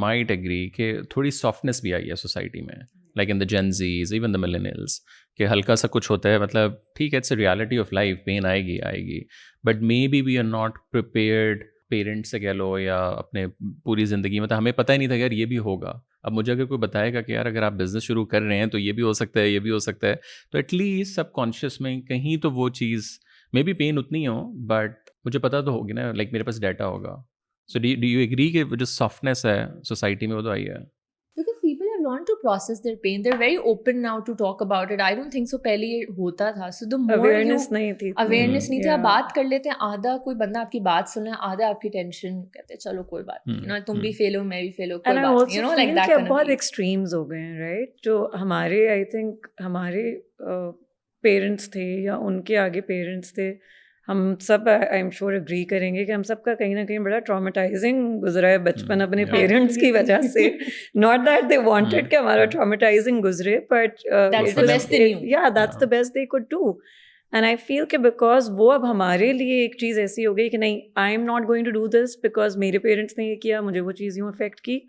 might agree کہ تھوڑی softness بھی آئی ہے سوسائٹی میں, like in the Gen Zs, even the millennials, کہ ہلکا سا کچھ ہوتا ہے, مطلب ٹھیک ہے it's a reality of life, pain آئے گی, but maybe we are not prepared. Parents سے کہہ لو یا اپنے پوری زندگی, مطلب ہمیں پتہ ہی نہیں تھا یار یہ بھی ہوگا. اب مجھے اگر کوئی بتائے گا کہ یار اگر آپ بزنس شروع کر رہے ہیں تو یہ بھی ہو سکتا ہے, یہ بھی ہو سکتا ہے, تو ایٹ لیسٹ سب کانشیس میں کہیں تو وہ چیز, مے بی پین اتنی ہو بٹ مجھے پتہ تو ہوگی نا, لائک میرے پاس ڈیٹا ہوگا. سو ڈو یو ایگری کہ جو سافٹنیس ہے سوسائٹی میں وہ تو آئی ہے. Because people have learned to process their pain. They're very open now to talk about it. I don't think so پہلے یہ ہوتا تھا. So the more awareness نہیں تھی, awareness نہیں تھی. آپ بات کر لیتے ہیں, آدھا کوئی بندہ آپ کی بات سن رہا ہے, آدھا آپ کی ٹینشن کہتے ہیں چلو کوئی بات نہیں, تم بھی فیل ہو میں بھی فیل ہو, کوئی بات نہیں, you know, like that kind of بہت ایکسٹریمز ہو گئے ہیں, رائٹ. جو ہمارے آئی تھنک ہمارے پیرنٹس تھے یا ان کے آگے پیرنٹس تھے, ہم سب آئی ایم شیور اگری کریں گے کہ ہم سب کا کہیں نہ کہیں بڑا ٹراماٹائزنگ گزرا ہے بچپن اپنے پیرنٹس کی وجہ سے. ناٹ دیٹ دے وانٹیڈ کہ ہمارا ٹراماٹائزنگ گزرے, but that's the best they could do. And I feel کہ بیکاز وہ اب ہمارے لیے ایک چیز ایسی ہو گئی کہ نہیں, I am not going to do this because میرے پیرنٹس نے یہ کیا, مجھے وہ چیز یوں افیکٹ کی.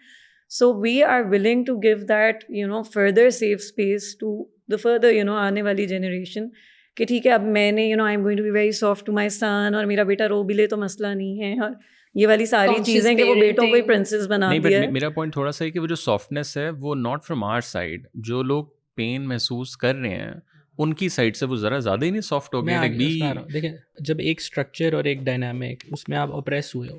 So we are willing to give that further safe space to the further آنے والی جنریشن, کہ ٹھیک ہے اب میں نے I am going to be very soft to my son, اور میرا بیٹا رو بھی لے تو مسئلہ نہیں ہے, اور یہ والی ساری Conscious چیزیں کہ وہ بیٹوں کو ہی parenting. پرنسس بنا نہیں دیا بٹ ہے. میرا پوائنٹ تھوڑا سا ہے کہ وہ جو سافٹنیس ہے وہ ناٹ فرام آر سائڈ. جو لوگ پین محسوس کر رہے ہیں ان کی سائڈ سے وہ ذرا زیادہ ہی نہیں سافٹ ہو میں گئے. اس میں آ رہا ہوں. دیکھیں جب ایک اسٹرکچر اور ایک ڈائنامک اس میں آپ اپریس ہوئے ہو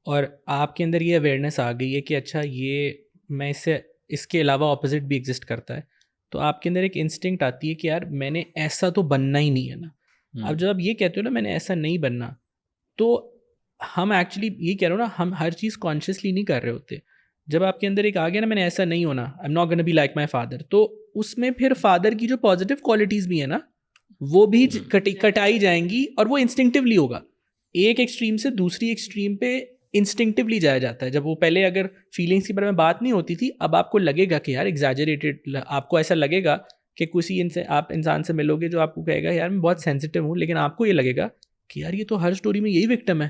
اور آپ کے اندر یہ اویئرنیس آ گئی ہے کہ اچھا یہ میں اس کے علاوہ اپوزٹ بھی ایگزسٹ کرتا ہے, تو آپ کے اندر ایک انسٹنکٹ آتی ہے کہ یار میں نے ایسا تو بننا ہی نہیں ہے نا. اب جب آپ یہ کہتے ہو نا میں نے ایسا نہیں بننا, تو ہم ایکچولی یہ کہہ رہے ہو نا, ہم ہر چیز کانشیسلی نہیں کر رہے ہوتے. جب آپ کے اندر ایک آ گیا نا میں نے ایسا نہیں ہونا, I am not gonna be like my father, تو اس میں پھر فادر کی جو پازیٹیو کوالٹیز بھی ہیں نا وہ بھی کٹائی جائیں گی اور وہ انسٹنکٹیولی ہوگا. ایک ایکسٹریم سے دوسری ایکسٹریم پہ انسٹنکٹیولی جایا جاتا ہے. جب وہ پہلے اگر فیلنگس کے بارے میں بات نہیں ہوتی تھی, اب آپ کو لگے گا کہ یار ایگزیجریٹڈ, آپ کو ایسا لگے گا کہ کسی آپ انسان سے ملو گے جو آپ کو کہے گا یار میں بہت سینسیٹیو ہوں, لیکن آپ کو یہ لگے گا کہ یار یہ تو ہر اسٹوری میں یہی وکٹم ہے.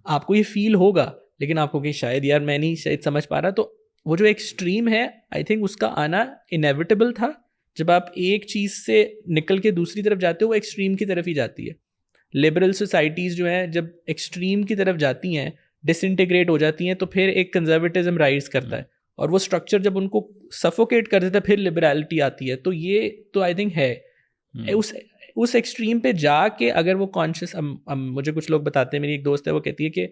آپ کو یہ فیل ہوگا لیکن آپ کو کہ شاید یار میں نہیں شاید سمجھ پا رہا. تو وہ جو ایکسٹریم ہے آئی تھنک اس کا آنا انیویٹیبل تھا. جب آپ ایک چیز سے نکل کے دوسری طرف جاتے ہو وہ ایکسٹریم کی طرف ہی جاتی ہے. لبرل سوسائٹیز جو ہیں جب ایکسٹریم کی طرف جاتی ہیں, ڈس انٹیگریٹ ہو جاتی ہیں, تو پھر ایک کنزرویٹزم رائز کرتا ہے اور وہ اسٹرکچر جب ان کو سفوکیٹ کر دیتا ہے پھر لبرالٹی آتی ہے. تو یہ تو آئی تھنک ہے اس ایکسٹریم پہ جا کے اگر وہ کانشیس. مجھے کچھ لوگ بتاتے ہیں, میری ایک دوست ہے وہ کہتی ہے کہ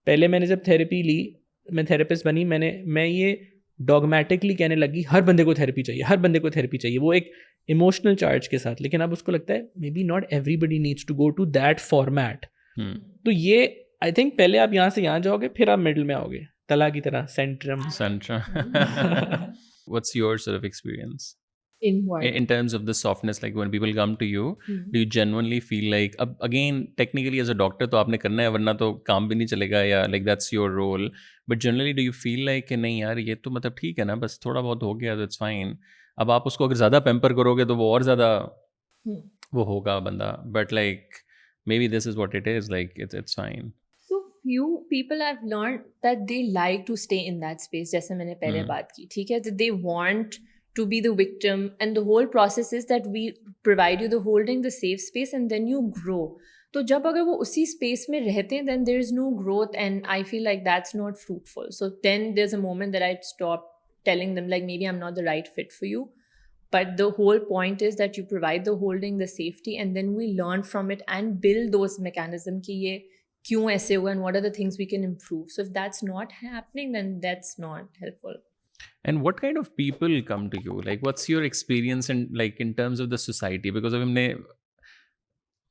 پہلے میں نے جب تھیراپی لی, میں تھیراپسٹ بنی, میں یہ ڈاگمیٹکلی کہنے لگی ہر بندے کو تھیراپی چاہیے, ہر بندے کو تھیراپی چاہیے, وہ ایک ایموشنل چارج کے ساتھ. لیکن اب اس کو لگتا ہے maybe not everybody needs to go to that format. تو یہ آئی تھنک پہلے آپ یہاں سے یہاں جاؤ گے پھر آپ مڈل میں آؤ گے, تلا کی طرح سینٹرم. What's your sort of experience In what? in terms of the softness, like when people come to you, do you genuinely feel like, again technically as a doctor تو آپ نے کرنا ہے ورنہ تو کام بھی نہیں چلے گا, یا like that's your role, but generally do you feel like کہ نہیں یار یہ تو مطلب ٹھیک ہے نا, بس تھوڑا بہت ہو گیا تو it's fine. اب آپ اس کو اگر زیادہ پیمپر کرو گے تو وہ اور زیادہ وہ ہوگا بندہ, but like maybe this is what it is, like it's fine. So few people have learned that they like to stay in that space, جیسے میں نے پہلے بات کی, ٹھیک ہے, that they want to be the victim, and the whole process is that we provide you the holding, the safe space, and then you grow. تو جب اگر وہ اسی اسپیس میں رہتے ہیں then there is no growth, and I feel like that's not fruitful. So then there's a moment that I stop telling them like maybe I'm not the right fit for you, but the whole point is that you provide the holding, the safety, and then we learn from it and build those mechanisms ki ye kyun aise hua and what are the things we can improve. So if that's not happening then that's not helpful. And what kind of people come to you? Like what's your experience in like in terms of the society? Because of himne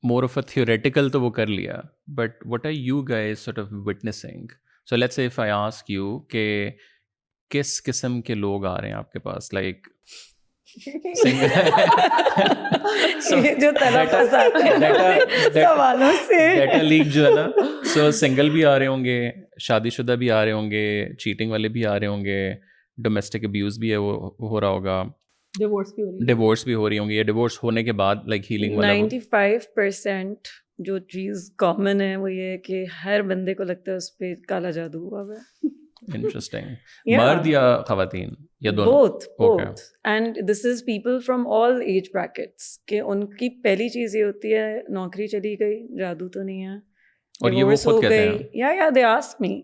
more of a theoretical to wo kar liya, but what are you guys sort of witnessing? So let's say if I ask you کہ کس قسم کے لوگ آ رہے ہیں آپ کے پاس, like جو تلفظ آتے ہیں سوالوں سے ڈیٹا لیک جو ہے نا, سو سنگل بھی آ رہے ہوں گے, شادی شدہ بھی آ رہے ہوں گے, چیٹنگ والے بھی آ رہے ہوں گے, ڈومیسٹک ابیوز بھی ہے وہ ہو رہا ہوگا, ڈیورس بھی ہو رہی ہوں گی, یا ڈیورس ہونے کے بعد لائک ہیلنگ والا. 95% جو چیز کامن ہے وہ یہ ہے کہ ہر بندے کو لگتا ہے اس پہ کالا جادو ہوا ہوا ہے. انٹرسٹنگ. مرد یا خواتین یا دونوں؟ both and this is people from all age brackets کہ ان کی پہلی چیز یہ ہوتی ہے نوکری چلی گئی, جادو تو نہیں ہے, اور یہ وہ خود کہتے ہیں یا they ask me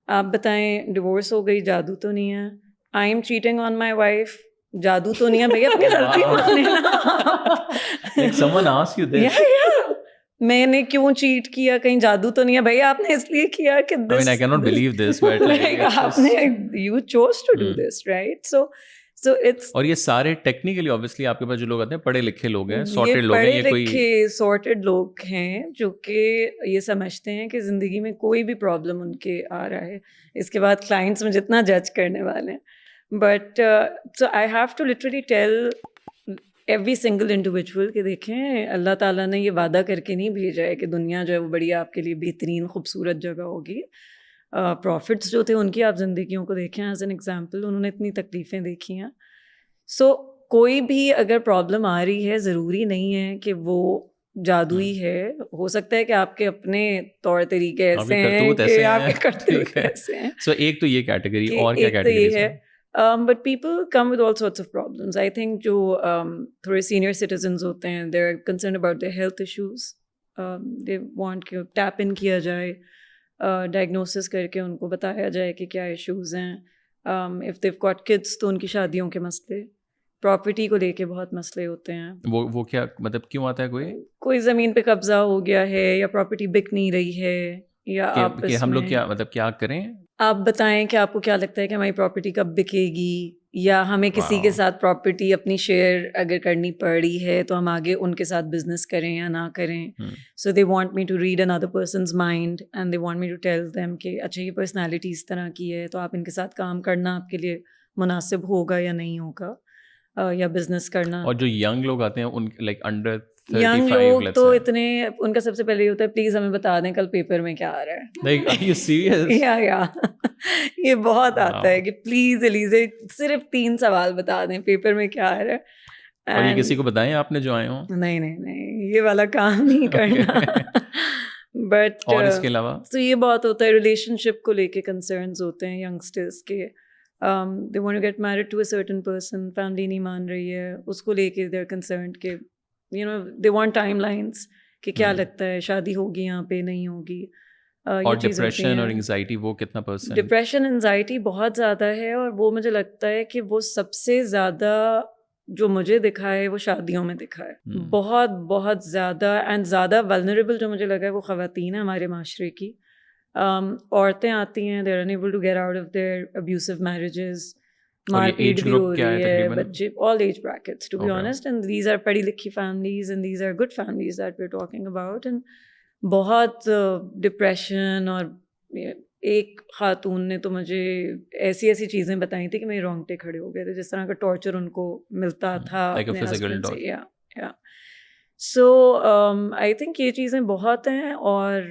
آپ بتائیں ڈیورس ہو گئی, جادو تو نہیں ہے, I am cheating on my wife, جادو تو نہیں ہے, بھیا اپنی غلطی مانے نا. someone ask you this? میں نے کیوں چیٹ کیا, کہیں جادو تو نہیں ہے, بھیا آپ نے اس لیے کیا کہ I mean I cannot believe this, but آپ نے you chose to do this, right? So it's اور یہ سارے ٹیکنیکلی obviously آپ کے پاس جو لوگ آتے ہیں پڑھے لکھے لوگ ہیں, sorted لوگ ہیں, یہ کوئی پڑھے لکھے sorted لوگ ہیں جو کہ یہ سمجھتے ہیں کہ زندگی میں کوئی بھی پرابلم ان کے آ رہا ہے, اس کے بعد کلائنٹس میں جتنا جج کرنے والے ہیں. But so I have to literally tell every single individual کہ دیکھیں اللہ تعالیٰ نے یہ وعدہ کر کے نہیں بھیجا ہے کہ دنیا جو ہے وہ بڑی آپ کے لیے بہترین خوبصورت جگہ ہوگی. پروفٹس جو تھے ان کی آپ زندگیوں کو دیکھیں ایز این ایگزامپل, انہوں نے اتنی تکلیفیں دیکھی ہیں. سو کوئی بھی اگر پرابلم آ رہی ہے ضروری نہیں ہے کہ وہ جادوئی ہے, ہو سکتا ہے کہ آپ کے اپنے طور طریقے ایسے ہیں کہ آپ کے کرتوت ایسے ہیں. سو ایک تو یہ کیٹیگری, اور کیا کیٹیگری ہے؟ But people come with all sorts of problems. I think جو تھوڑے senior citizens ہوتے ہیں they're concerned about their health issues. They want کہ tap in کیا جائے. ڈائگنوسس کر کے ان کو بتایا جائے کہ کیا ایشوز ہیں. اف دیو گاٹ کڈس تو ان کی شادیوں کے مسئلے, پراپرٹی کو لے کے بہت مسئلے ہوتے ہیں. وہ کیا مطلب کیوں آتا ہے؟ کوئی زمین پہ قبضہ ہو گیا ہے یا پراپرٹی بک نہیں رہی ہے, یا کہ ہم لوگ کیا مطلب کیا کریں, آپ بتائیں کہ آپ کو کیا لگتا ہے کہ ہماری پراپرٹی کب بکے گی, یا ہمیں کسی کے ساتھ پراپرٹی اپنی شیئر اگر کرنی پڑی ہے تو ہم آگے ان کے ساتھ بزنس کریں یا نہ کریں. So they want me to read اندر persons mind and they want me to tell them کہ اچھا یہ پرسنالٹی اس طرح کی ہے تو آپ ان کے ساتھ کام کرنا آپ کے لیے مناسب ہوگا یا نہیں ہوگا, یا بزنس کرنا. اور جو ینگ لوگ آتے ہیں ان لائک انڈر ینگ لوگ تو اتنے, ان کا سب سے پہلے یہ ہوتا ہے پلیز ہمیں بتا دیں کل پیپر میں کیا آ رہا ہے. Like, are you serious? یا یہ بہت آتا ہے کہ پلیز ایلیزے صرف 3 سوال بتا دیں پیپر میں کیا آ رہا ہے. اور یہ کسی کو بتائیں آپ نے جو آئے ہوں؟ نہیں یہ والا کام نہیں کرنا. بٹ اور اس کے علاوہ تو یہ بہت ہوتا ہے, ریلیشن شپ کو لے کے کنسرنز ہوتے ہیں ینگسٹرس کے. They want to get married to a certain person, family نہیں مان رہی ہے, اس کو لے کے دے آر کنسرنڈ کہ you know they want timelines کہ کیا لگتا ہے شادی ہوگی یہاں پہ نہیں ہوگی. اور ڈپریشن اور انگزائٹی وہ کتنا پرسنٹ؟ ڈپریشن انزائٹی بہت زیادہ ہے, اور وہ مجھے لگتا ہے کہ وہ سب سے زیادہ جو مجھے دکھا ہے وہ شادیوں میں دکھا ہے, بہت زیادہ. اینڈ زیادہ ولنریبل جو مجھے لگا ہے وہ خواتین ہیں ہمارے معاشرے کی. عورتیں آتی ہیں, they are unable to get out of their abusive marriages, مار پیٹ بھی ہو رہی ہے, بچے all age brackets to be honest, and these are پڑھی لکھی families and these are good families that we are talking about. And بہت ڈپریشن, اور ایک خاتون نے تو مجھے ایسی چیزیں بتائی تھی کہ میرے رونگٹے کھڑے ہو گئے تھے, جس طرح کا ٹارچر ان کو ملتا تھا اپنے ہسبینڈ سے. یا سو آئی تھنک یہ چیزیں بہت ہیں. اور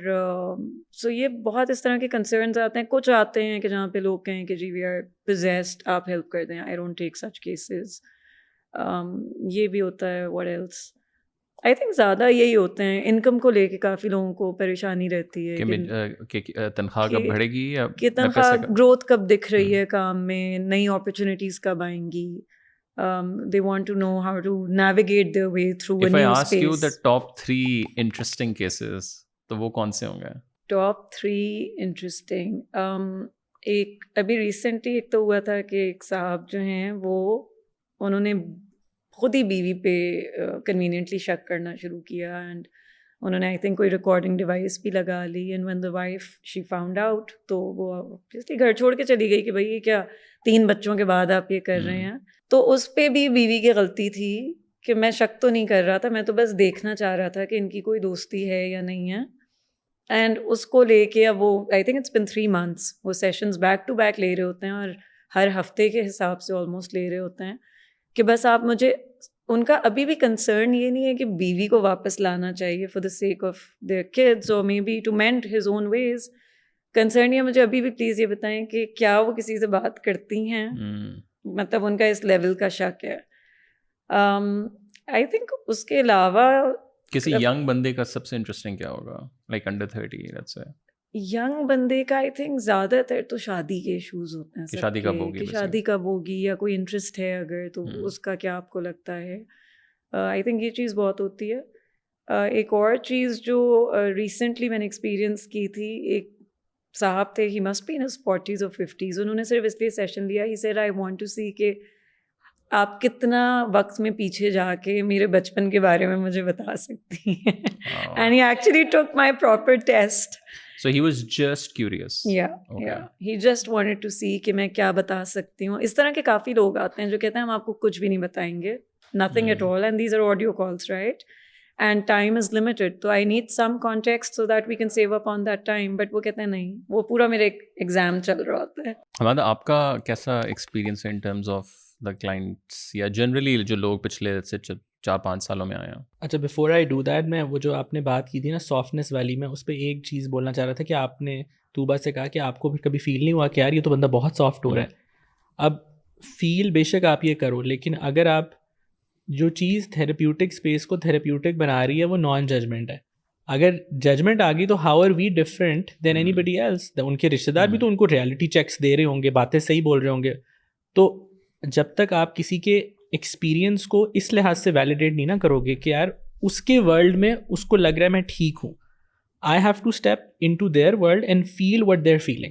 سو یہ بہت اس طرح کے کنسرنز آتے ہیں. کچھ آتے ہیں کہ جہاں پہ لوگ کہیں کہ جی وی آر پوزیسڈ, آپ ہیلپ کر دیں. I don't take such cases. یہ بھی ہوتا ہے. واٹ ایلس, آئی تھنک زیادہ یہی ہوتے ہیں. انکم کو لے کے کافی لوگوں کو پریشانی رہتی ہے کہ تنخواہ کب بڑھے گی, یا کہ تنخواہ گروتھ کب دکھ رہی ہے کام میں, نئی اپرچونیٹیز کب آئیں گی. They want to know how to navigate their way through a new space. If I ask you the top 3 interesting cases, تو وہ کون سے ہوں گے؟ Top 3 interesting. ایک ابھی ریسنٹلی ایک تو ہوا تھا کہ ایک صاحب جو ہیں وہ انہوں نے خود ہی بیوی پہ کنوینئنٹلی شک کرنا شروع کیا, اینڈ انہوں نے آئی تھنک کوئی ریکارڈنگ ڈیوائس بھی لگا لی. And when the wife she found out, تو وہ obviously گھر چھوڑ کے چلی گئی کہ بھائی یہ کیا 3 بچوں کے بعد آپ یہ کر رہے ہیں. تو اس پہ بھی بیوی کی غلطی تھی کہ میں شک تو نہیں کر رہا تھا, میں تو بس دیکھنا چاہ رہا تھا کہ ان کی کوئی دوستی ہے یا نہیں ہے. اینڈ اس کو لے کے اب وہ I think it's been 3 months وہ سیشنز بیک ٹو بیک لے رہے ہوتے ہیں, اور ہر ہفتے کے حساب سے آلموسٹ لے رہے ہوتے ہیں کہ بس آپ مجھے, ان کا ابھی بھی کنسرن یہ نہیں ہے کہ بیوی کو واپس لانا چاہیے for the sake of their kids اور maybe to mend his own ways. Concern یہ مجھے ابھی بھی پلیز یہ بتائیں کہ کیا وہ کسی سے بات کرتی ہیں, مطلب ان کا اس لیول کا شک ہے. آئی تھنک اس کے علاوہ کسی ینگ بندے کا سب سے انٹرسٹنگ کیا ہوگا, like under 30 let's say. Young بندے کا آئی تھنک زیادہ تر تو شادی کے ایشوز ہوتے ہیں, شادی کب ہوگی, شادی کب ہوگی, یا کوئی انٹرسٹ ہے اگر تو اس کا کیا آپ کو لگتا ہے. آئی تھنک یہ چیز بہت ہوتی ہے. ایک اور چیز جو ریسنٹلی میں نے ایکسپیرئنس کی تھی, ایک صاحب تھے, he must be in his 40s اور 50s, انہوں نے صرف اس لیے سیشن لیا, he said I want to see کہ آپ کتنا وقت میں پیچھے جا کے میرے بچپن کے بارے میں مجھے بتا سکتی ہیں. And he actually took my proper test. So he was just curious. Yeah. He just wanted to see کہ میں کیا بتا سکتی ہوں. اس طرح کے کافی لوگ آتے ہیں جو کہتے ہیں ہم آپ کو کچھ بھی نہیں بتائیں گے, nothing at all, and these are audio calls, right? And time is limited, so I need some context so that we can save up on that time. But وہ کہتے ہیں نہیں, وہ پورا میرے ایگزام چل رہا ہوتا ہے. ہمارا آپ کا کیسا ایکسپیرینس ہے ان ٹرمز آف دا کلائنٹس, یا جنرلی جو لوگ پچھلے سے 4-5 سالوں میں آئے ہیں؟ اچھا, بفور آئی ڈو دیٹ, میں وہ جو آپ نے بات کی تھی نا سافٹنس والی, میں اس پہ ایک چیز بولنا چاہ رہا تھا کہ آپ نے طوبہ سے کہا کہ آپ کو بھی کبھی فیل نہیں ہوا کہ یار یہ تو بندہ بہت سافٹ ہو رہا ہے. اب فیل بے شک آپ یہ کرو, لیکن اگر آپ جو چیز تھیراپیوٹک اسپیس کو تھیراپیوٹک بنا رہی ہے وہ نان ججمنٹ ہے. اگر ججمنٹ آ گئی تو how are we different than anybody else. ان کے رشتے دار بھی تو ان کو ریالٹی چیکس دے رہے ہوں گے, باتیں صحیح بول رہے ہوں گے. تو جب تک آپ کسی کے ایکسپیرینس کو اس لحاظ سے ویلیڈیٹ نہیں نہ کرو گے کہ یار اس کے ورلڈ میں اس کو لگ رہا ہے میں ٹھیک ہوں, I have to step into their world and feel what they're feeling.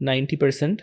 90%.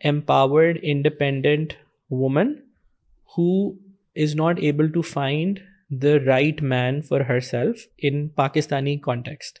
empowered independent woman who is not able to find the right man for herself in Pakistani context.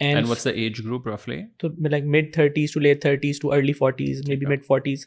And what's the age group roughly? So like mid 30s to late 30s to early 40s, maybe mid 40s,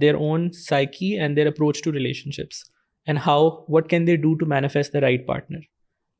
their own psyche and their approach to relationships and what can they do to manifest the right partner.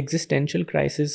existential crisis,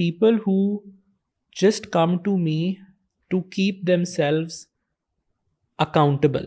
people who just come to me to keep themselves accountable.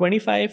25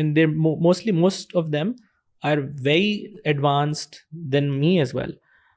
and they're most of them are very advanced than me as well.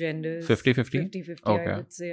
genders 50-50 I would say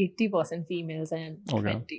80% females and 20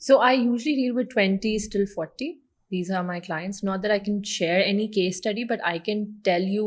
So I usually deal with 20s till 40. These are my clients. Not that I can share any case study, but I can tell you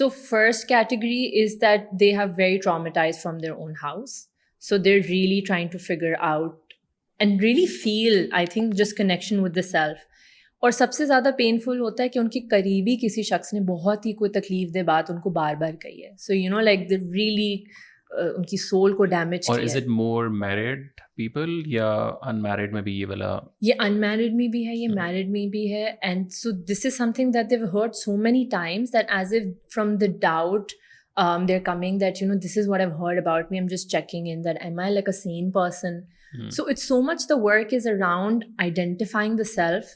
So first category is that they have very traumatized from their own house. So they're really trying to figure out and really feel, I think, just connection with the self. اور سب سے زیادہ پینفل ہوتا ہے کہ ان کی قریبی کسی شخص نے بہت ہی کوئی تکلیف دہ بات ان کو بار بار کہی ہے. So you know like they really ان کی سول کو ڈیمیج کیا ہے. اور is it more married people یا ان میرڈ میں بھی یہ والا؟ یہ ان میرڈ میں بھی ہے, یہ میرڈ میں بھی ہے. And so this is something that they've heard so many times that as if from the doubt they are coming that, you know, this is what I've heard about me, I'm just checking in that am I like a sane person. So it's so much the work is around identifying the self.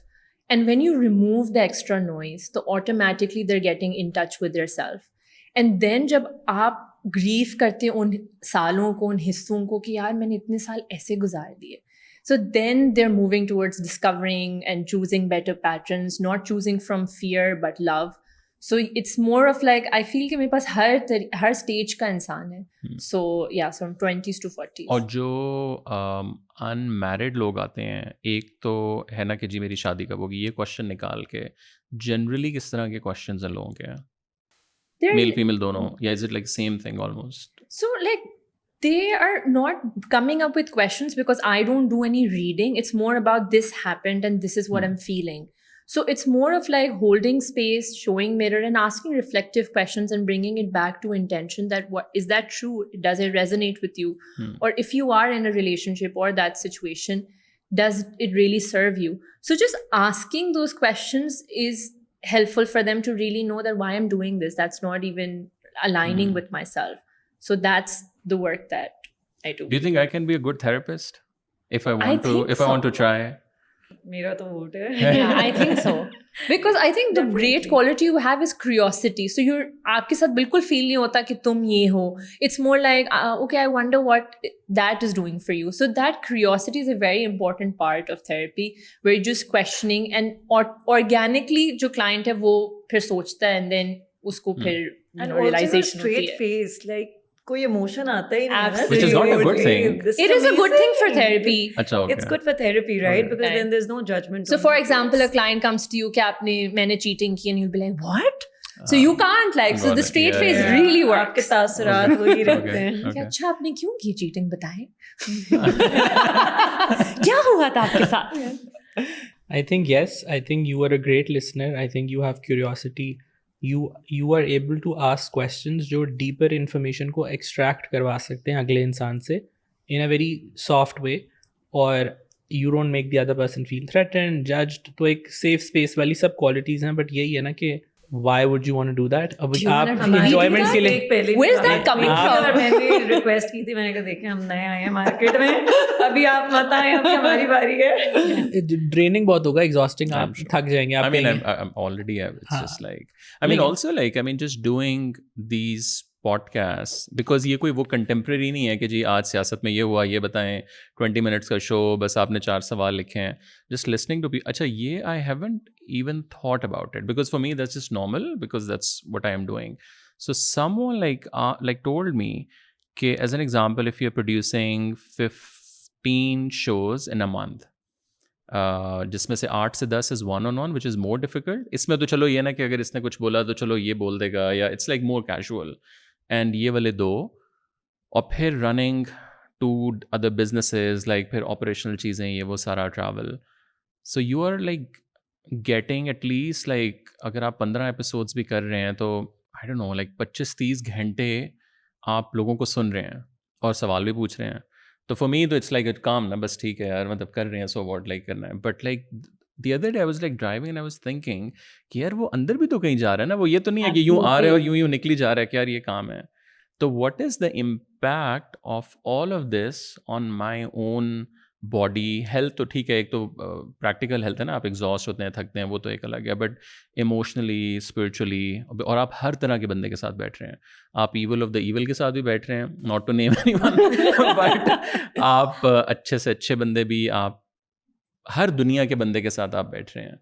And when you remove the extra noise, so automatically they're getting in touch with their self. And then jab aap grief karte un saalon ko, un hisson ko ki yaar maine itne saal aise guzar diye, so then they're moving towards discovering and choosing better patterns, not choosing from fear but love. So it's more of like I feel کہ میرے پاس ہر stage کا انسان ہے. So yeah, so from 20s to 40s. اور جو unmarried لوگ آتے ہیں, ایک تو ہے نا کہ جی میری شادی کب ہوگی, یہ کوشچن نکال کے جنرلی کس طرح کے کوشچنز ہیں لوگوں کے, میل فیمیل دونوں, یا is it like same thing almost? So like they are not coming up with questions because I don't do any reading. It's more about this happened and this is what I'm feeling. So it's more of like holding space, showing mirror and asking reflective questions and bringing it back to intention that what is that true? Does it resonate with you? Or if you are in a relationship or that situation, does it really serve you? So just asking those questions is helpful for them to really know that why I'm doing this. That's not even aligning with myself. So that's the work that I do. Do you think I can be a good therapist if I want to try? میرا تو ووٹ ہے. Yeah, I think so. Because I think the great quality you have is curiosity. So آپ کے ساتھ بالکل فیل نہیں ہوتا کہ تم یہ ہو. It's more like, okay, I wonder what that is doing for you. So that curiosity is a very important part of therapy, where you're just questioning and organically جو client ہے وہ پھر سوچتا ہے and then اس کو پھر realization ہوتی ہے. Straight face, like کوئی emotion آتا ہی نہیں. Which is not a good thing. It is a good thing for therapy. اچھا, okay. It's good for therapy, right? Because then there's no judgment. So for example, a client comes to you کہ میں نے cheating کی, and you'll be like, what? So you can't like, so the straight face really works. آپ کے تاثرات وہی رہتے ہیں. کہ اچھا آپ نے کیوں کی چیٹنگ بتائیں, کیا ہوا تھا آپ کے ساتھ؟ I think yes, I think you are a great listener. I think you have curiosity. You are able to ask questions جو deeper information کو extract کروا سکتے ہیں اگلے انسان سے in a very soft way. اور you don't make the other person feel threatened, judged. تو ایک safe space والی سب qualities ہیں, but یہی ہے نا کہ why would you want to do that? اب آپ enjoyment کے لیے Where's that coming from? میں نے ریکویسٹ کی تھی, میں نے کہا دیکھیں ہم نئے آئے ہیں مارکیٹ میں, ابھی آپ مت آئیں, اب ہماری باری ہے. ڈریننگ بہت ہوگا, ایگزاسٹنگ, آپ تھک جائیں گے. I mean, I'm already, it's just like, I mean, also like, I mean, just doing these podcasts, because یہ کوئی وہ contemporary نہیں ہے کہ جی آج سیاست میں یہ ہوا, یہ بتائیں, 20 minutes کا شو, بس آپ نے 4 سوال لکھے ہیں. Just listening to people, اچھا یہ I haven't even thought about it, because for me that's just normal, because that's what I am doing. So someone like told me کہ as an example, if you're producing 15 shows in a month, جس میں سے 8 سے 10 is one-on-one, which is more difficult. اس میں تو چلو یہ نا کہ اگر اس نے کچھ بولا تو چلو یہ بول دے گا, یا it's like more casual. And یہ والے 2, اور پھر رننگ 2 other businesses, like پھر آپریشنل چیزیں, یہ وہ سارا travel. So you are like getting at least like, اگر آپ 15 ایپیسوڈس بھی کر رہے ہیں تو آئی ڈونٹ نو لائک 25-30 گھنٹے آپ لوگوں کو سن رہے ہیں اور سوال بھی پوچھ رہے ہیں. تو فار می تو اٹس لائک اٹ کام نا, بس ٹھیک ہے یار, مطلب کر رہے ہیں, سو واٹ لائک کرنا ہے. But like the other day I was like driving and I was thinking کہ یار وہ اندر بھی تو کہیں جا رہا ہے نا, وہ یہ تو نہیں ہے کہ یوں آ رہا ہے اور یوں نکلی جا رہا ہے کہ یار یہ کام ہے. تو what is the impact of all of this on my own body health? تو ٹھیک ہے, ایک تو پریکٹیکل ہیلتھ ہے نا, آپ ایگزاسٹ ہوتے ہیں, تھکتے ہیں, وہ تو ایک الگ ہے. بٹ ایموشنلی, اسپرچولی, اور آپ ہر طرح کے بندے کے ساتھ بیٹھ رہے ہیں. آپ ایول آف دا ایول کے ساتھ بھی بیٹھ رہے ہیں, not to name anyone, but آپ اچھے سے اچھے بندے بھی, آپ ہر دنیا کے بندے کے ساتھ آپ بیٹھ رہے ہیں.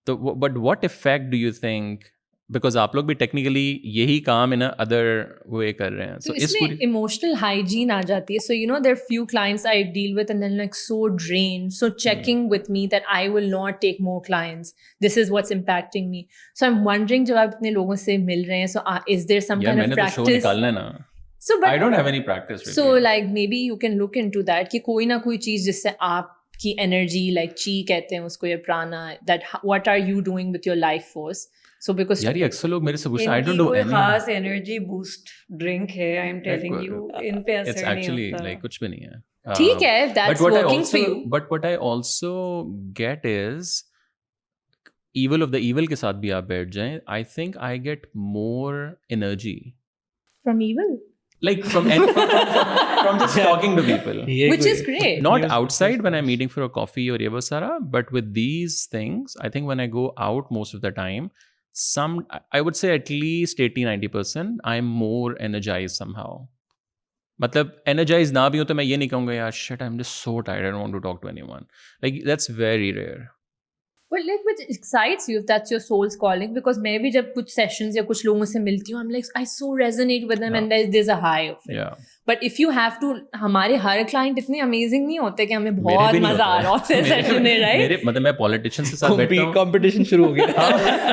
تو but what effect do you think, because آپ لوگ بھی ٹیکنیکلی یہی کام ان ادر وے کر رہے ہیں. So اس میں emotional hygiene آ جاتی ہے. So you know there are few clients I deal with and then like so drained, so checking with me that I will not take more clients. This is what's impacting me. So I'm wondering جب آپ اتنے لوگوں سے مل رہے ہیں, so is there some kind of practice? میں نے تو شو نکالنا ہے نا. So but I don't have any practice. So like maybe you can look into that کہ کوئی نہ کوئی چیز جس سے آپ کی انرجی, لائک چی کہتے ہیں اس کو, یا پرانا, that what are you doing with your life force. So because یار یہ اکثر لوگ میرے سے پوچھتے ہیں, آئی ڈونٹ نو کوئی خاص انرجی بوسٹ ڈرنک ہے, آئی ایم ٹیلنگ یو, ان پہ اثر نہیں ہوتا. لائک کچھ بھی نہیں ہے. ٹھیک ہے, that's working for you. But what I also get is evil of the evil کے ساتھ بھی آپ بیٹھ جائیں, I think I get more energy from evil, like from just talking to people, which is great. Not outside when I'm meeting for a coffee or ye wo sara, but with these things I think when I go out most of the time, I would say at least 80-90% I'm more energized somehow. matlab energized na bhi ho to main ye nahi kahunga yaar shit I'm just so tired, I don't want to talk to anyone. Like that's very rare. But like which excites you if that's your soul's calling, because میں بھی جب کچھ sessions یا کچھ لوگوں سے ملتی ہوں, I'm like I so resonate with them, and there's a high of it. Yeah. But if you have to, ہمارے ہر client اتنے amazing نہیں ہوتے کہ ہمیں بہت مزہ آ رہا ہوتا ہے session میں, right? میرے مطلب میں politicians کے ساتھ بیٹھتا ہوں, competition شروع ہو گیا.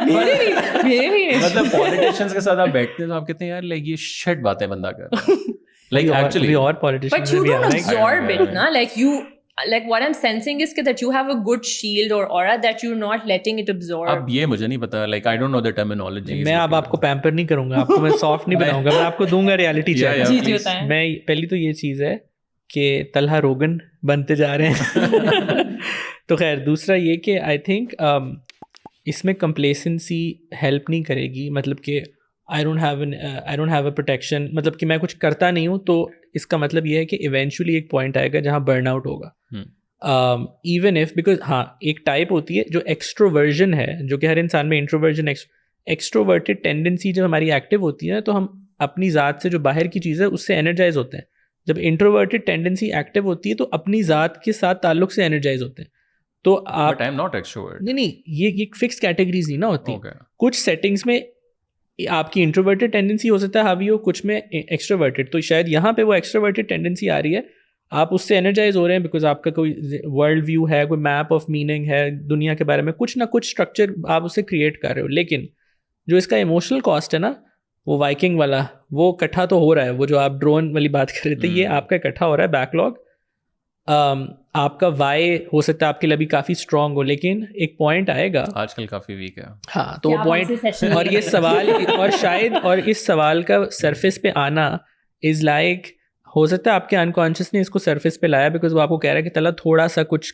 میرے بھی مطلب politicians کے ساتھ آپ بیٹھتے ہیں تو آپ کہتے ہیں یار like یہ shit باتیں بندہ کر رہا ہے. Like actually, اور politicians, but you don't absorb it, na? Like you, like what I'm sensing is that you have a good shield or aura that you're not letting it absorb. اب یہ مجھے نہیں پتا, like I don't know the terminology. میں اب آپ کو پیمپر نہیں کروں گا, آپ کو میں سافٹ نہیں بناؤں گا, میں آپ کو دوں گا ریالٹی چیک. جی بتائیں. میں پہلی تو یہ چیز ہے کہ طلحہ روگن بنتے جا رہے ہیں. تو خیر دوسرا یہ کہ آئی تھنک اس میں کمپلیسنسی ہیلپ نہیں کرے گی, مطلب کہ I don't have a protection, مطلب کہ میں کچھ کرتا نہیں ہوں, تو اس کا مطلب یہ ہے کہ ایونچولی ایک پوائنٹ آئے گا جہاں برن آؤٹ ہوگا. ایون ایف, بیکاز ہاں ایک ٹائپ ہوتی ہے جو ایکسٹروورژن ہے, جو کہ ہر انسان میں انٹروورژن, ایکسٹروورٹڈ ٹینڈنسی جب ہماری ایکٹیو ہوتی ہے تو ہم اپنی ذات سے جو باہر کی چیز ہے اس سے انرجائز ہوتے ہیں. جب انٹروورٹڈ ٹینڈنسی ایکٹیو ہوتی ہے تو اپنی ذات کے ساتھ تعلق سے انرجائز ہوتے ہیں. تو آپ نہیں, یہ ایک فکس کیٹیگریز نہیں نا ہوتی. کچھ سیٹنگس میں آپ کی انٹروورٹڈ ٹینڈنسی ہو سکتا ہے ہاوی ہو, کچھ میں ایکسٹروورٹڈ, تو شاید یہاں پہ وہ ایکسٹروورٹڈ ٹینڈنسی آ رہی ہے, آپ اس سے انرجائز ہو رہے ہیں بیکاز آپ کا کوئی ورلڈ ویو ہے, کوئی میپ آف میننگ ہے دنیا کے بارے میں, کچھ نہ کچھ اسٹرکچر آپ اس سے کریٹ کر رہے ہو. لیکن جو اس کا ایموشنل کاسٹ ہے نا, وہ وائکنگ والا, وہ اکٹھا تو ہو رہا ہے, وہ جو آپ ڈرون والی بات کر رہے تھے, یہ آپ کا اکٹھا ہو رہا ہے بیک لاگ. آپ کا وائی ہو سکتا ہے آپ کے لیے ابھی کافی اسٹرانگ ہو, لیکن ایک پوائنٹ آئے گا, آج کل کافی ویک ہے. ہاں, تو وہ پوائنٹ, اور یہ سوال, اور شاید اور اس سوال کا سرفیس پہ آنا از لائک, ہو سکتا ہے آپ کے انکانشیس نے اس کو سرفیس پہ لایا بیکاز وہ آپ کو کہہ رہا ہے کہ طلع تھوڑا سا کچھ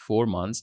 4 months,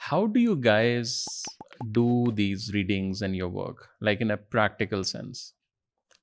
How do you guys do these readings in your work, like in a practical sense?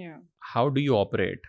Yeah. how do you operate?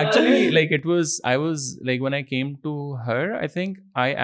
actually like I was like when I came to her, I think I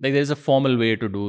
like there is a formal way to do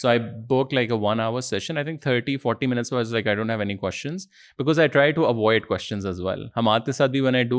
so I booked like a 1 hour session. I think 30-40 minutes was like I don't have any questions because I try to avoid questions as well. Hamad ke sath bhi when I do,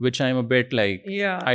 which I'm a bit like I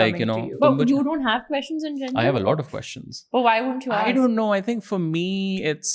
like, coming to you." But you don't have questions in general? I have a lot of questions. But why won't you ask? I don't know. I think for me it's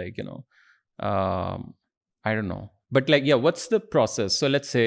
like I don't know, but like yeah, what's the process? So let's say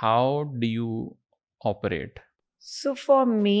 how do you operate? So for me,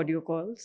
audio calls.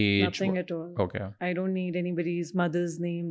age? Nothing at all. Okay. I don't need anybody's mother's name.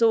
So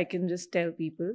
I can just tell people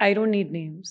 I don't need names.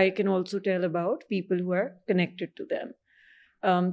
I can also tell about people who are connected to them.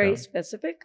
very specific,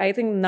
I think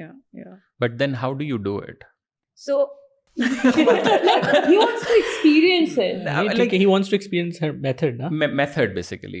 Yeah. But then how do you do it? So like, he wants to experience it. Like he wants to experience her method, na? Method basically.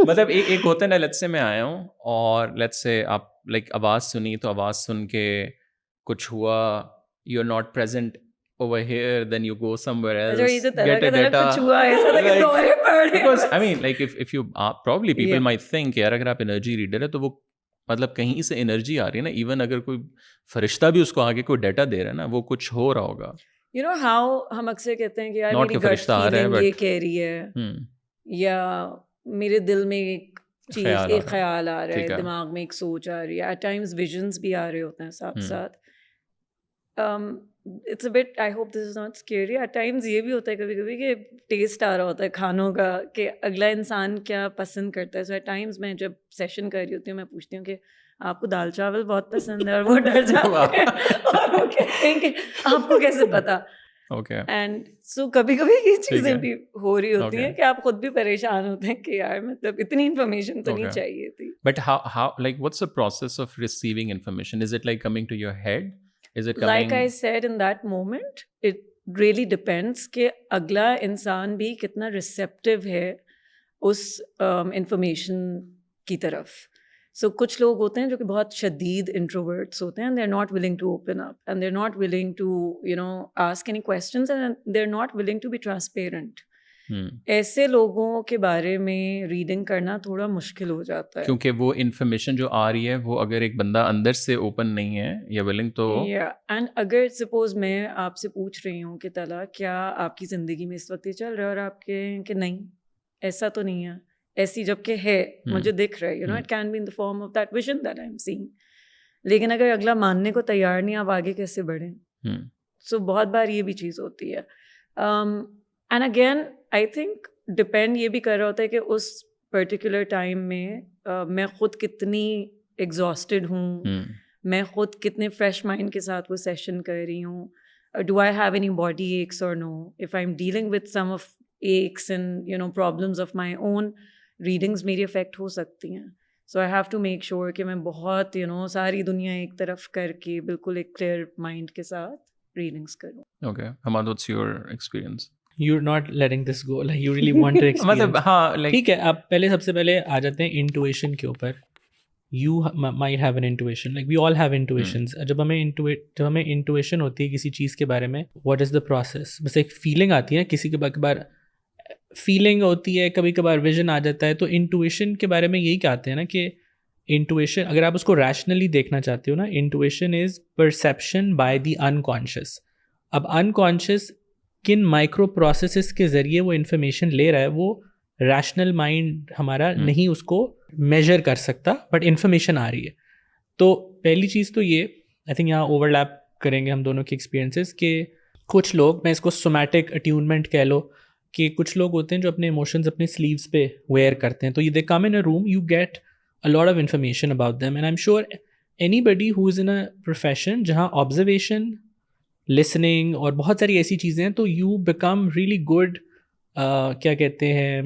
مطلب ایک ہوتا ہے نا, لیٹس سے میں آیا ہوں اور لیٹس سے آپ لائک آواز سنی, تو آواز سن کے کچھ ہوا, you are not present over here, then you go somewhere اچھا یہ ایلس, جو گیٹ اے طرح ڈیٹا. کچھ ہوا ایسا تھا کہ دورے پڑ رہے Because I mean like if you probably people Yeah. might think یار اگر آپ انرجی ریڈر ہے تو وہ مطلب کہیں سے انرجی آ رہی ہے نا, ایون اگر کوئی فرشتہ بھی اس کو آگے کوئی ڈیٹا دے رہا ہے نا, وہ کچھ ہو رہا ہوگا. You know how ہم اکثر کہتے ہیں کہ یار Not میری کہ gut فرشتہ آ رہا ہے, feeling یہ but کہہ رہی ہے, یا میرے دل میں ایک چیز خیال آ ایک رہا ہے. خیال آ رہا ٹھیک ہے, ہے. دماغ میں ایک سوچ آ رہی ہے, ایٹ ٹائمز ویژنس بھی آ رہے ہوتے ہیں ساتھ ساتھ. It's a bit, I hope this is not scary. At times یہ بھی ہوتا ہے کبھی کبھی کہ ٹیسٹ آ رہا ہوتا ہے کھانوں کا کہ اگلا انسان کیا پسند کرتا ہے. سو ایٹ ٹائمز میں جب سیشن کر رہی ہوتی ہوں میں پوچھتی ہوں کہ آپ کو دال چاول بہت پسند ہے, اور وہ ڈر جاتے ہیں اور وہ کہتے ہیں کہ آپ کو کیسے پتا. Okay. اینڈ سو کبھی کبھی یہ چیزیں ہے. بھی ہو رہی ہوتی ہیں Okay. کہ آپ خود بھی پریشان ہوتے ہیں کہ یار مطلب اتنی انفارمیشن تو نہیں Okay. چاہیے تھی. But how like what's the process of receiving information? Is it like coming to your head? Is it coming? Like I said in that moment, it really depends کہ اگلا انسان بھی کتنا ریسیپٹیو ہے اس انفارمیشن کی طرف. سو کچھ لوگ ہوتے ہیں جو کہ بہت شدید انٹروورٹس ہوتے ہیں, and they're not willing to open up, and they're not willing to, you know, ask any questions, and they're not willing to be transparent. ایسے لوگوں کے بارے میں ریڈنگ کرنا تھوڑا مشکل ہو جاتا ہے, کیونکہ وہ انفارمیشن جو آ رہی ہے وہ اگر ایک بندہ اندر سے اوپن نہیں ہے یا ولنگ تو اینڈ اگر سپوز میں آپ سے پوچھ رہی ہوں کہ طلا کیا آپ کی زندگی میں اس وقت یہ چل رہا ہے, اور آپ کہیں کہ نہیں ایسا تو نہیں ہے, ایسی جب کہ ہے مجھے دکھ رہا ہے, you know it can be in the form of that vision that I am seeing, لیکن اگر اگلا ماننے کو تیار نہیں, آپ آگے کیسے بڑھیں. سو بہت بار یہ بھی چیز ہوتی ہے. And again I think depend یہ بھی کر رہا ہوتا ہے کہ اس پرٹیکولر ٹائم میں میں خود کتنی ایگزاسٹڈ ہوں, میں خود کتنے فریش مائنڈ کے ساتھ وہ سیشن کر رہی ہوں. Do I have anybody ex or no. If I am dealing with some of ex and you know problems of my own, readings میری افیکٹ ہو سکتی ہیں. So I have to make sure کہ میں بہت یو نو ساری دنیا ایک طرف کر کے بالکل ایک کلیئر مائنڈ کے ساتھ ریڈنگس کروں. Okay. Hamad, what's your experience? You're not letting this go, like you really want to experience. مطلب ہاں لائک ٹھیک ہے, آپ پہلے سب سے پہلے آ جاتے ہیں انٹویشن کے اوپر. You might have an intuition, like we all have intuitions. جب ہمیں انٹویشن ہوتی ہے کسی چیز کے بارے میں, what is the process? بس ایک فیلنگ آتی ہے, کسی کے بار فیلنگ ہوتی ہے, کبھی کبھار ویژن آ جاتا ہے. تو انٹویشن کے بارے میں یہی کہتے ہیں نا کہ انٹویشن اگر آپ اس کو ریشنلی دیکھنا چاہتے ہو نا, intuition is perception by the unconscious. اب انکانشیس کن مائکرو پروسیسز کے ذریعے وہ انفارمیشن لے رہا ہے, وہ ریشنل مائنڈ ہمارا نہیں اس کو میجر کر سکتا, بٹ انفارمیشن آ رہی ہے. تو پہلی چیز تو یہ آئی تھنک یہاں اوور لیپ کریں گے ہم دونوں کے ایکسپیرینسز کہ کچھ لوگ, میں اس کو سومیٹک اٹیونمنٹ کہہ لو, کہ کچھ لوگ ہوتے ہیں جو اپنے ایموشنز اپنے سلیوز پہ ویئر کرتے ہیں. تو یہ they come in a room, you get a lot of information about them, and I am sure anybody who is in a profession جہاں آبزرویشن, لسننگ اور بہت ساری ایسی چیزیں ہیں, تو یو بیکم ریئلی گڈ کیا کہتے ہیں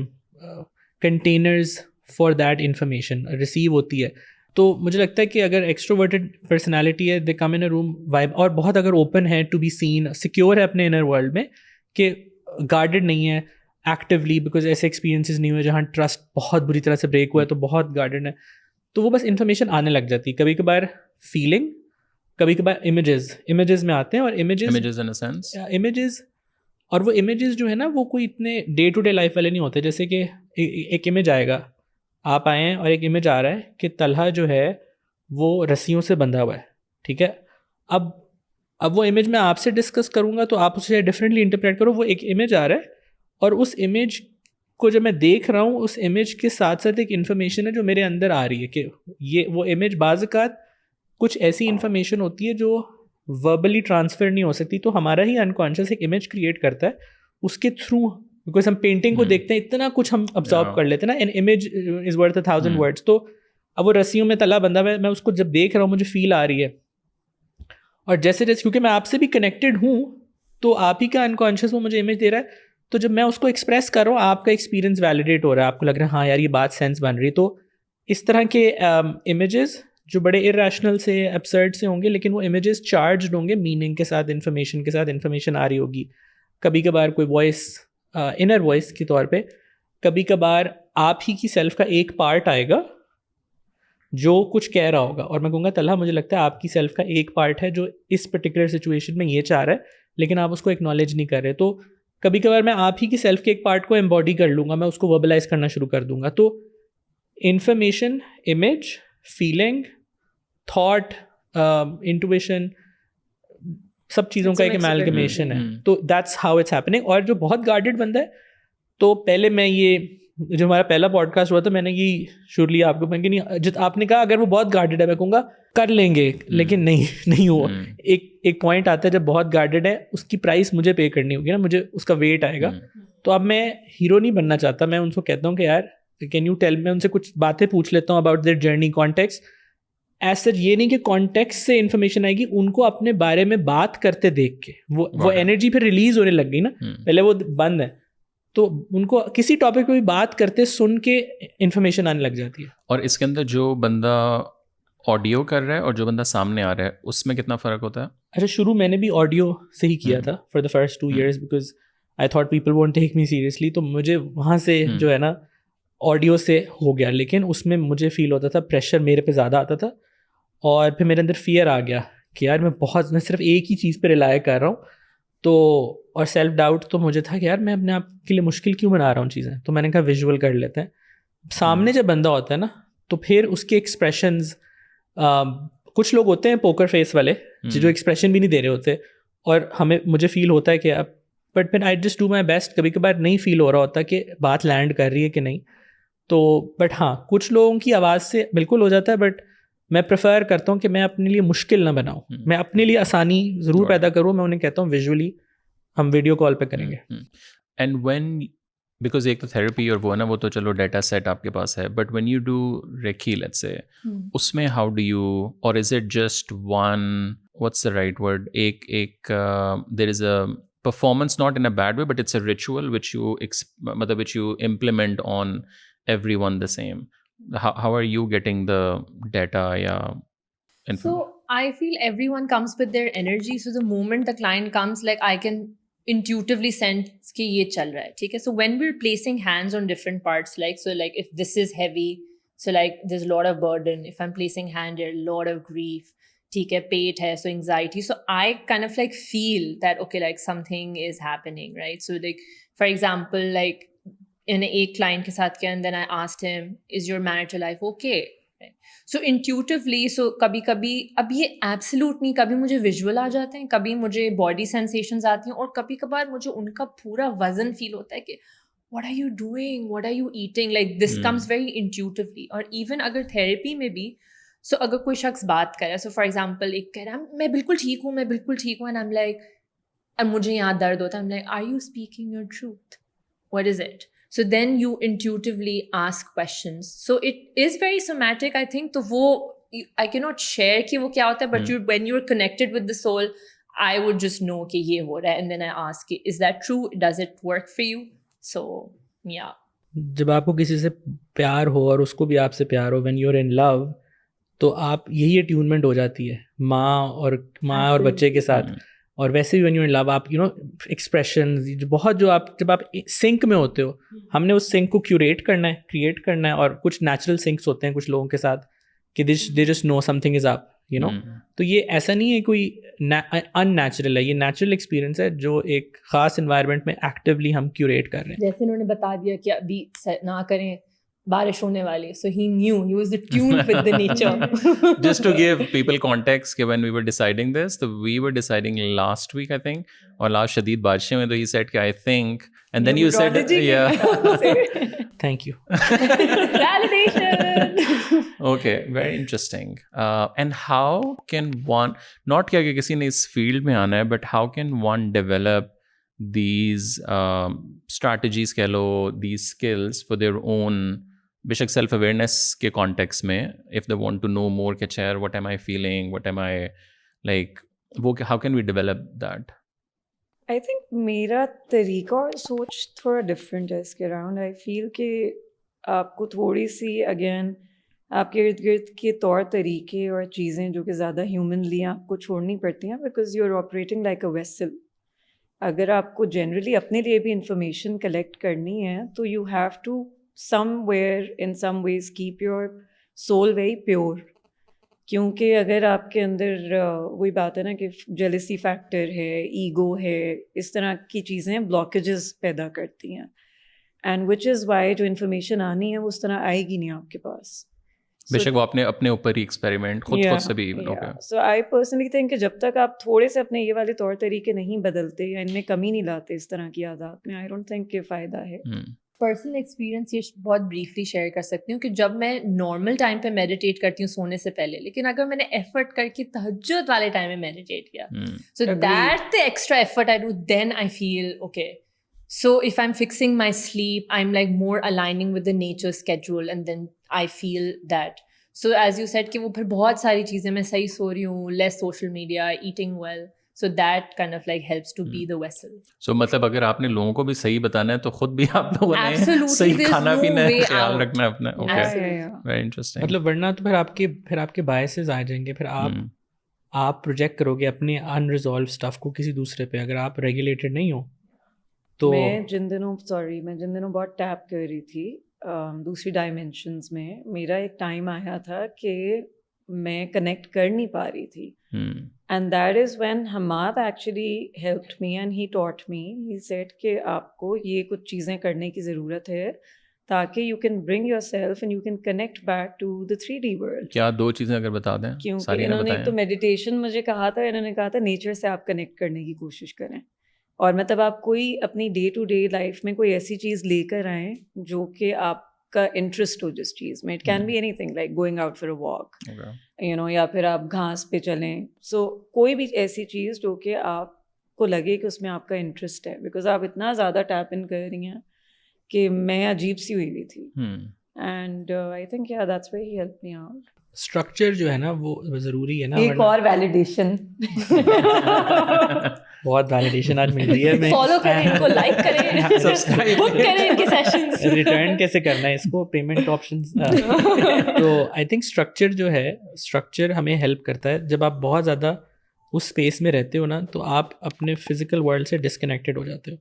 containers for that information receive ہوتی ہے. تو مجھے لگتا ہے کہ اگر ایکسٹروورٹڈ پرسنالٹی ہے, دے come in a room vibe, اور بہت اگر اوپن ہے ٹو بی سین, سیکیور ہے اپنے انر ورلڈ میں, کہ گارڈڈ نہیں ہے ایکٹیولی, بیکاز ایسے ایکسپیرینسز نہیں ہوئے جہاں ٹرسٹ بہت بری طرح سے بریک ہوا ہے, تو بہت گارڈڈ ہے, تو وہ بس انفارمیشن آنے لگ جاتی ہے. کبھی کبھار فیلنگ, کبھی کبھار امیجز میں آتے ہیں, اور images in a sense. Images, اور وہ امیجز جو ہے نا وہ کوئی اتنے ڈے ٹو ڈے لائف والے نہیں ہوتے. جیسے کہ ایک امیج آئے گا, آپ آئے ہیں اور ایک امیج آ رہا ہے کہ طلحہ جو ہے وہ رسیوں سے بندھا ہوا ہے, ٹھیک ہے. اب وہ امیج میں آپ سے ڈسکس کروں گا تو آپ اسے ڈفرینٹلی انٹرپریٹ کرو. وہ ایک امیج آ رہا ہے, اور اس امیج کو جب میں دیکھ رہا ہوں, اس امیج کے ساتھ ساتھ ایک انفارمیشن ہے جو میرے اندر آ رہی ہے, کہ یہ وہ امیج بعض اوقات کچھ ایسی انفارمیشن ہوتی ہے جو وربلی ٹرانسفر نہیں ہو سکتی, تو ہمارا ہی انکانشیس ایک امیج کریٹ کرتا ہے اس کے تھرو, بیکاز ہم پینٹنگ کو دیکھتے ہیں, اتنا کچھ ہم ابزارو کر لیتے ہیں نا, an image is worth 1000 words. تو اب وہ رسیوں میں تلا بندھا ہوا ہے, میں اس کو جب دیکھ رہا ہوں مجھے فیل آ رہی ہے, اور جیسے کیونکہ میں آپ سے بھی کنیکٹڈ ہوں, تو آپ ہی کا انکانشیس وہ مجھے امیج دے رہا ہے, تو جب میں اس کو ایکسپریس کر رہا ہوں آپ کا ایکسپیرینس ویلیڈیٹ ہو رہا ہے, آپ کو لگ رہا ہے ہاں یار یہ بات سینس بن رہی ہے. تو اس طرح کے امیجز جو بڑے irrational سے absurd سے ہوں گے, لیکن وہ images charged ہوں گے meaning کے ساتھ, information کے ساتھ. information آ رہی ہوگی کبھی کبھار کوئی voice, inner voice کے طور پہ, کبھی کبھار آپ ہی کی سیلف کا ایک پارٹ آئے گا جو کچھ کہہ رہا ہوگا, اور میں کہوں گا طلحہ مجھے لگتا ہے آپ کی سیلف کا ایک پارٹ ہے جو اس پرٹیکولر سچویشن میں یہ چاہ رہا ہے لیکن آپ اس کو اکنالج نہیں کر رہے. تو کبھی کبھار میں آپ ہی کی سیلف کے ایک پارٹ کو ایمباڈی کر لوں گا, میں اس کو وربلائز کرنا شروع کر دوں گا. تو information, image, feeling, thought, intuition, سب چیزوں کا ایک ایمالگمیشن ہے. تو دیٹس ہاؤ اٹس ہیپننگ. اور جو بہت گارڈیڈ بندہ ہے, تو پہلے میں یہ جو ہمارا پہلا پوڈ کاسٹ ہوا تھا میں نے یہ شور لیا آپ کو, میں کہ نہیں, آپ نے کہا اگر وہ بہت گارڈیڈ ہے میں کہوں گا کر لیں گے, لیکن نہیں ہوا. ایک پوائنٹ آتا ہے جب بہت گارڈیڈ ہے اس کی پرائس مجھے پے کرنی ہوگی نا, مجھے اس کا ویٹ آئے گا. تو اب میں ہیرو نہیں بننا چاہتا, میں ان کو کہتا ہوں کہ یار کین یو ٹیل, میں ان سے کچھ باتیں پوچھ لیتا ہوں اباؤٹ دیئر جرنی, کانٹیکسٹ. ایسا یہ نہیں کہ کانٹیکسٹ سے انفارمیشن آئے گی, ان کو اپنے بارے میں بات کرتے دیکھ کے وہ انرجی پھر ریلیز ہونے لگ گئی نا, پہلے وہ بند ہے, تو ان کو کسی ٹاپک پہ بھی بات کرتے سن کے انفارمیشن آنے لگ جاتی ہے. اور اس کے اندر جو بندہ آڈیو کر رہا ہے اور جو بندہ سامنے آ رہا ہے اس میں کتنا فرق ہوتا ہے؟ اچھا, شروع میں نے بھی آڈیو سے ہی کیا تھا for the first 2 years because I thought people won't take me seriously, تو مجھے وہاں سے جو ہے نا آڈیو سے ہو گیا, لیکن اس میں مجھے فیل ہوتا تھا پریشر میرے پہ زیادہ آتا تھا, اور پھر میرے اندر فیئر آ گیا کہ یار میں صرف ایک ہی چیز پہ ریلائی کر رہا ہوں. تو اور سیلف ڈاؤٹ تو مجھے تھا کہ یار میں اپنے آپ کے لیے مشکل کیوں بنا رہا ہوں چیزیں. تو میں نے کہا ویژول کر لیتے ہیں. سامنے جب بندہ ہوتا ہے نا تو پھر اس کے ایکسپریشنز, کچھ لوگ ہوتے ہیں پوکر فیس والے جو ایکسپریشن بھی نہیں دے رہے ہوتے, اور مجھے فیل ہوتا ہے کہ اب بٹ پھر I just do my best. کبھی کبھار نہیں فیل ہو رہا ہوتا کہ بات لینڈ کر رہی ہے کہ نہیں, تو بٹ ہاں کچھ لوگوں کی آواز سے بالکل ہو جاتا ہے. بٹ میں پریفر کرتا ہوں کہ میں اپنے لیے مشکل نہ بناؤں, میں اپنے لیے آسانی ضرور پیدا کروں. میں انہیں کہتا ہوں ویژولی ہم ویڈیو کال پہ کریں گے. اینڈ وین بیکاز ایک تو تھراپی اور وہ نا وہ تو چلو ڈیٹا سیٹ آپ کے پاس ہے, but when you do reiki let's say اس میں how do you, or is it just one, what's the right word, ایک there is a performance, not in a bad way, but it's a ritual which you implement on everyone the same. How are you getting the data? So I feel everyone comes with their energy. So the moment the client comes, like I can intuitively sense ki ye chal raha hai, theek hai. So when we're placing hands on different parts, like if this is heavy, so like there's a lot of burden. If I'm placing hand here, a lot of grief. ٹھیک ہے, پیٹ ہے, so anxiety. So I kind of like feel that okay like something is happening, right. So like for example like میں نے ایک کلائنٹ کے ساتھ کیا, and then I asked him is your marital life okay. So intuitively, so کبھی کبھی, اب یہ ایبسلیوٹ نہیں, کبھی مجھے ویژول آ جاتے ہیں, کبھی مجھے باڈی سینسیشنز آتی ہیں, اور کبھی کبھار مجھے ان کا پورا وزن فیل ہوتا ہے کہ what are you doing, what are you eating, like this comes very intuitively. اور ایون اگر تھیراپی میں بھی, سو اگر کوئی شخص بات کرے, سو فار ایگزامپل ایک کہہ رہا ہے میں بالکل ٹھیک ہوں, اینڈ آئی ایم لائک, اب مجھے یہاں درد ہوتا ہے, I am like are you speaking your truth, what is it. So then you intuitively ask questions. So it is very somatic I think. تو وہ آئی کی ناٹ شیئر کہ وہ کیا ہوتا ہے, but when you are connected with the soul, I would just know کہ یہ ہو رہا ہے, and then I ask is that true, does it work for you. So یا جب آپ کو کسی سے پیار ہو اور اس کو بھی آپ سے پیار ہو, وین یو آر ان لو, تو آپ یہی اٹیونمنٹ ہو جاتی ہے ماں اور بچے کے ساتھ. اور ویسے بھی وین یو ان لو, آپ یو نو ایکسپریشنز بہت, جو آپ جب آپ سنک میں ہوتے ہو, ہم نے اس سنک کو کیوریٹ کرنا ہے, کریٹ کرنا ہے. اور کچھ نیچرل سنکس ہوتے ہیں کچھ لوگوں کے ساتھ کہ they just know something is up, you know. تو یہ ایسا نہیں ہے کوئی ان نیچرل ہے, یہ نیچرل ایکسپیرینس ہے جو ایک خاص انوائرمنٹ میں ایکٹیولی ہم کیوریٹ کر رہے ہیں. جیسے انہوں نے بتا دیا کہ ابھی نہ کریں, بارش ہونے والی, so he knew, he was attuned with the nature. Just to give people context, when we were deciding this, so we were deciding last week I think, or last shadid barishein mein, so he said I think, and then you said yeah. Thank you. Validation. Okay, very interesting. And how can one, not کہ کسی نے اس فیلڈ میں آنا ہے, but how can one develop these strategies, کہہ لو, these skills for their own, بے شک سیلف اویئرنیس کے کانٹیکس میں, if they want to know more کہ اچھا what am I feeling, what am I like, وہ how can we develop that? I think میرا طریقہ اور سوچ تھوڑا ڈفرینٹ ہے اس کے اراؤنڈ. آئی فیل کہ آپ کو تھوڑی سی اگین آپ کے ارد گرد کے طور طریقے اور چیزیں جو کہ زیادہ ہیومنلی آپ کو چھوڑنی پڑتی ہیں because you are operating like a vessel. اگر آپ کو جنرلی اپنے لیے بھی انفارمیشن کلیکٹ کرنی ہے تو you have to somewhere in some ways keep your soul very pure. کیونکہ اگر آپ کے اندر وہی بات ہے نا کہ جیلسی فیکٹر ہے, ایگو ہے, اس طرح کی چیزیں بلاکیجز پیدا کرتی ہیں. اینڈ وچ از وائی جو انفارمیشن آنی ہے وہ اس طرح آئے گی نہیں آپ کے پاس. بے شک وہ اپنے اوپر ہی ایکسپیریمنٹ خود سے بھی. سو آئی پرسنلی تھنک کہ جب تک آپ تھوڑے سے اپنے یہ والے طور طریقے نہیں بدلتے یا ان میں کمی نہیں لاتے اس طرح کی عادات میں, آئی ڈونٹ تھنک کہ فائدہ ہے. پرسنل ایکسپیرینس یہ بہت بریفلی شیئر کر سکتی ہوں کہ جب میں نارمل ٹائم پہ میڈیٹیٹ کرتی ہوں سونے سے پہلے, لیکن اگر میں نے ایفرٹ کر کے تہجد والے ٹائم میں میڈیٹیٹ کیا, so that the extra effort I do, then I feel okay. So if I'm fixing my sleep, I'm like more aligning with the nature schedule and then I feel that. So as you said کہ وہ پھر بہت ساری چیزیں میں صحیح سو رہی ہوں, less social media, eating well. So that kind of like helps to be the vessel. So مطلب اگر آپ نے لوگوں کو بھی صحیح بتانا ہے تو خود بھی آپ لوگوں نے صحیح کھانا پینا ہے, خیال رکھنا ہے اپنا. Very interesting. مطلب ورنہ تو پھر آپ کے باعث آ جائیں گے, پھر آپ پروجیکٹ کرو گے اپنے انریزالو اسٹف کو کسی دوسرے پہ, اگر آپ ریگولیٹڈ نہیں ہو تو. میں جن دنوں بہت ٹیپ کر رہی تھی دوسری ڈائمینشنز میں, میرا ایک ٹائم آیا تھا کہ میں کنیکٹ کر نہیں پا رہی تھی. And that is when Hammad actually helped me and he taught me. He said کہ آپ کو یہ کچھ چیزیں کرنے کی ضرورت ہے تاکہ you can bring yourself and you can connect back to the 3D world. کیا 2 چیزیں اگر بتا دیں؟ کیونکہ انہوں نے ایک تو میڈیٹیشن مجھے کہا تھا, انہوں نے کہا تھا نیچر سے آپ کنیکٹ کرنے کی کوشش کریں, اور مطلب آپ کوئی اپنی ڈے ٹو ڈے لائف میں کوئی ایسی چیز لے کر آئیں جو کہ آپ کا انٹرسٹ ہو جس چیز میں. It can be anything like going out for a walk, you know, یا پھر آپ گھاس پہ چلیں. سو کوئی بھی ایسی چیز جو کہ آپ کو لگے کہ اس میں آپ کا انٹرسٹ ہے, بیکاز آپ اتنا زیادہ ٹیپ ان کر رہی ہیں کہ میں عجیب سی ہوئی تھی. اینڈ آئی تھنک یا that's why he help me out. Structure جو ہے نا وہ ضروری ہے نا. ایک اور ویلیڈیشن, بہت ویلیڈیشن آج مل رہی ہے. فالو کریں ان کو, لائک کریں, سبسکرائب کریں ان کے سیشنز. ریٹرن کیسے کرنا ہے اس کو, پیمنٹ آپشنز. تو آئی تھنک اسٹرکچر جو ہے, اسٹرکچر ہمیں ہیلپ کرتا ہے. جب آپ بہت زیادہ اس اسپیس میں رہتے ہو نا تو آپ اپنے فزیکل ورلڈ سے ڈسکنیکٹڈ ہو جاتے ہو,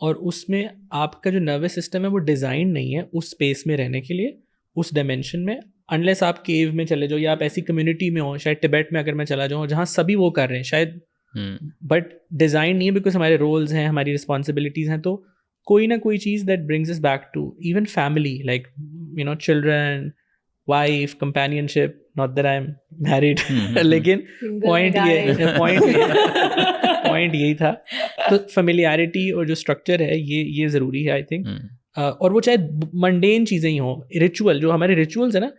اور اس میں آپ کا جو نروس سسٹم ہے وہ ڈیزائن نہیں ہے اس اسپیس میں رہنے کے لیے, اس ڈائمینشن میں. انلیس آپ کیو میں چلے جاؤ یا آپ ایسی کمیونٹی میں ہو, شاید ٹبیٹ میں اگر میں چلا جاؤں جہاں سبھی وہ کر رہے ہیں شاید, بٹ ڈیزائن نہیں ہے بیکاز ہمارے رولز ہیں, ہماری رسپانسبلٹیز ہیں. تو کوئی نہ کوئی چیز that brings us back to even family, like you know children, wife, companionship. Not that I am married, لیکن پوائنٹ یہی تھا. تو فیملیئرٹی اور جو اسٹرکچر ہے یہ ضروری ہے آئی تھنک. اور وہ چاہے منڈین چیزیں ہی ہوں, ریچول جو ہمارے ریچولز ہیں نا.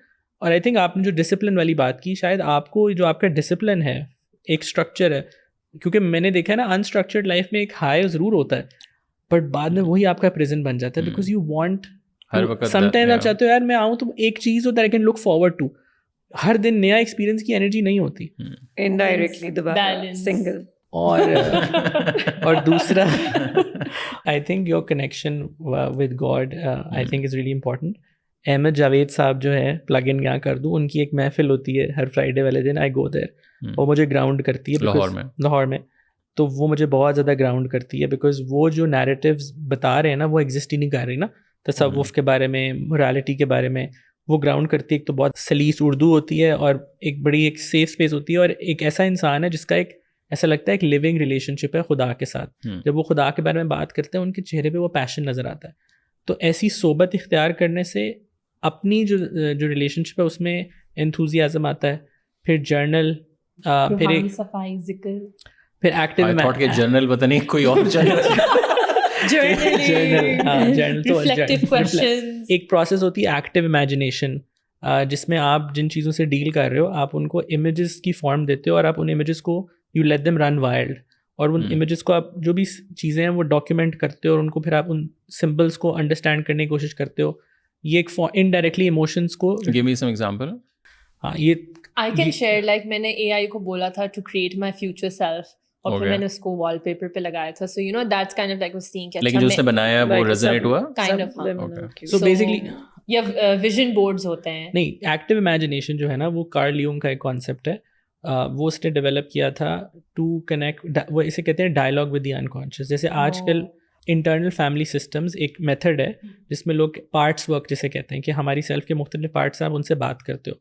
اور آئی تھنک آپ نے جو ڈسپلن والی بات کی, شاید آپ کو جو آپ کا ڈسپلن ہے, ایک اسٹرکچر ہے, کیونکہ میں نے دیکھا ہے نا انسٹرکچرڈ لائف میں ایک ہائی ضرور ہوتا ہے, بٹ بعد میں وہی آپ کا پریزنٹ بن جاتا ہے, because you want some times آپ چاہتے ہو یار میں آؤں تو ایک چیز ہوتا ہے, I can look forward to. ہر دن نیا ایکسپیرینس کی انرجی نہیں ہوتی. انڈائریکٹلی دوبارہ سنگل. اور دوسرا I think your connection with God I think is really important. Ahmad Javed صاحب جو ہے, پلگ ان یہاں کر دوں, ان کی ایک محفل ہوتی ہے ہر فرائیڈے والے دن. آئی گو دیر, وہ مجھے گراؤنڈ کرتی ہے لاہور میں. تو وہ مجھے بہت زیادہ گراؤنڈ کرتی ہے, بیکاز وہ جو نیریٹیوز بتا رہے ہیں نا وہ ایگزسٹ ہی نہیں کر رہی نا, تصوف کے بارے میں, مورالٹی کے بارے میں. وہ گراؤنڈ کرتی ہے. ایک تو بہت سلیس اردو ہوتی ہے, اور ایک بڑی ایک سیف اسپیس ہوتی ہے, اور ایک ایسا انسان ہے جس کا ایک ایسا لگتا ہے ایک لیونگ ریلیشن شپ ہے خدا کے ساتھ. جب وہ خدا کے بارے میں بات کرتے ہیں ان کے چہرے پہ وہ پیشن نظر آتا ہے. تو ایسی صحبت اختیار کرنے سے اپنی جو ریلیشن شپ ہے اس میں انتھوزیازم آتا ہے. پھر جرنل, پھر صفائی, ذکر, پھر ایکٹیو جرنل پتہ نہیں کوئی اور ایک پروسیس ہوتی ہے ایکٹیو امیجنیشن, جس میں آپ جن چیزوں سے ڈیل کر رہے ہو آپ ان کو امیجز کی فارم دیتے ہو, اور آپ ان امیجز کو you let them run wild, اور ان امیجز کو آپ جو بھی چیزیں ہیں وہ ڈاکیومنٹ کرتے ہو, اور ان کو پھر آپ ان سمبلس کو انڈرسٹینڈ کرنے کی کوشش کرتے ہو. یہ ایک انڈائریکٹلی ایموشنس کو. Give me some example. ہاں, یہ I can share, like میں نے AI کو بولا تھا to create my future self, اور پھر میں نے اس کو وال پیپر پہ لگایا تھا. So you know that's kind of like was seeing. لیکن جو اس نے بنایا وہ ریزونیٹ ہوا kind of. So basically یا ویژن بورڈز ہوتے ہیں. نہیں, ایکٹیو امیجنیشن جو ہے نا وہ کارل یونگ کا ایک کانسیپٹ ہے. وہ اس نے ڈیولپ کیا تھا ٹو کنیکٹ, وہ اسے کہتے ہیں ڈائلاگ ود دی انکانشیس. جیسے آج کل انٹرنل فیملی سسٹمز ایک میتھڈ ہے جس میں لوگ پارٹس ورک جسے کہتے ہیں کہ ہماری سیلف کے مختلف پارٹس ہیں, آپ ان سے بات کرتے ہو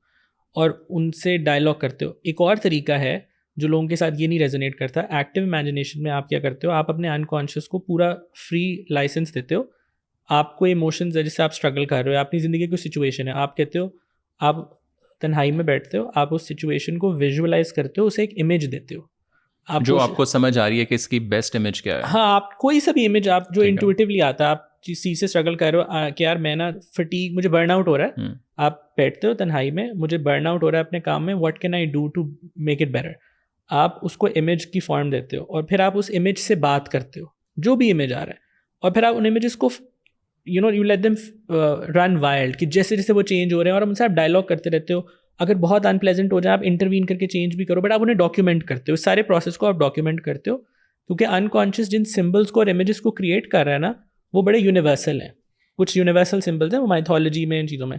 اور ان سے ڈائلاگ کرتے ہو. ایک اور طریقہ ہے جو لوگوں کے ساتھ یہ نہیں ریزونیٹ کرتا. ایکٹیو امیجنیشن میں آپ کیا کرتے ہو, آپ اپنے انکانشیس کو پورا فری لائسنس دیتے ہو. آپ کو ایموشنز ہے جس سے آپ اسٹرگل کر رہے ہو, اپنی زندگی کی سچویشن ہے, آپ کہتے ہو, آپ تنہائی میں بیٹھتے ہو, آپ اس سچویشن کو ویژولائز کرتے ہو, اسے ایک امیج دیتے ہو جو آپ کو سمجھ آ رہی ہے کہ اس کی بیسٹ امیج کیا ہے. ہاں, آپ کوئی سا بھی امیج آپ جو انٹویٹیولی آتا ہے, آپ جس چیز سے اسٹرگل کر رہے ہو کہ یار میں نا فٹیگ, مجھے برن آؤٹ ہو رہا ہے, آپ بیٹھتے ہو تنہائی میں, مجھے برن آؤٹ ہو رہا ہے اپنے کام میں, what can I do to make it better. آپ اس کو امیج کی فارم دیتے ہو اور پھر آپ اس امیج سے بات کرتے ہو, جو بھی امیج آ رہا ہے, اور پھر آپ ان امیجز کو you let them run wild, کہ جیسے جیسے وہ چینج ہو رہے ہیں, اور ان سے آپ ڈائلاگ کرتے رہتے ہو. اگر بہت انپلیزنٹ ہو جائے آپ انٹروین کر کے چینج بھی کرو, بٹ آپ انہیں ڈاکیومنٹ کرتے ہو, اس سارے پروسیس کو آپ ڈاکیومنٹ کرتے ہو, کیونکہ انکانشیس جن سمبلس کو اور امیجز کو کریٹ کر رہا ہے نا وہ بڑے یونیورسل ہیں. کچھ یونیورسل سمبلس ہیں وہ مائتھولوجی میں, ان چیزوں میں.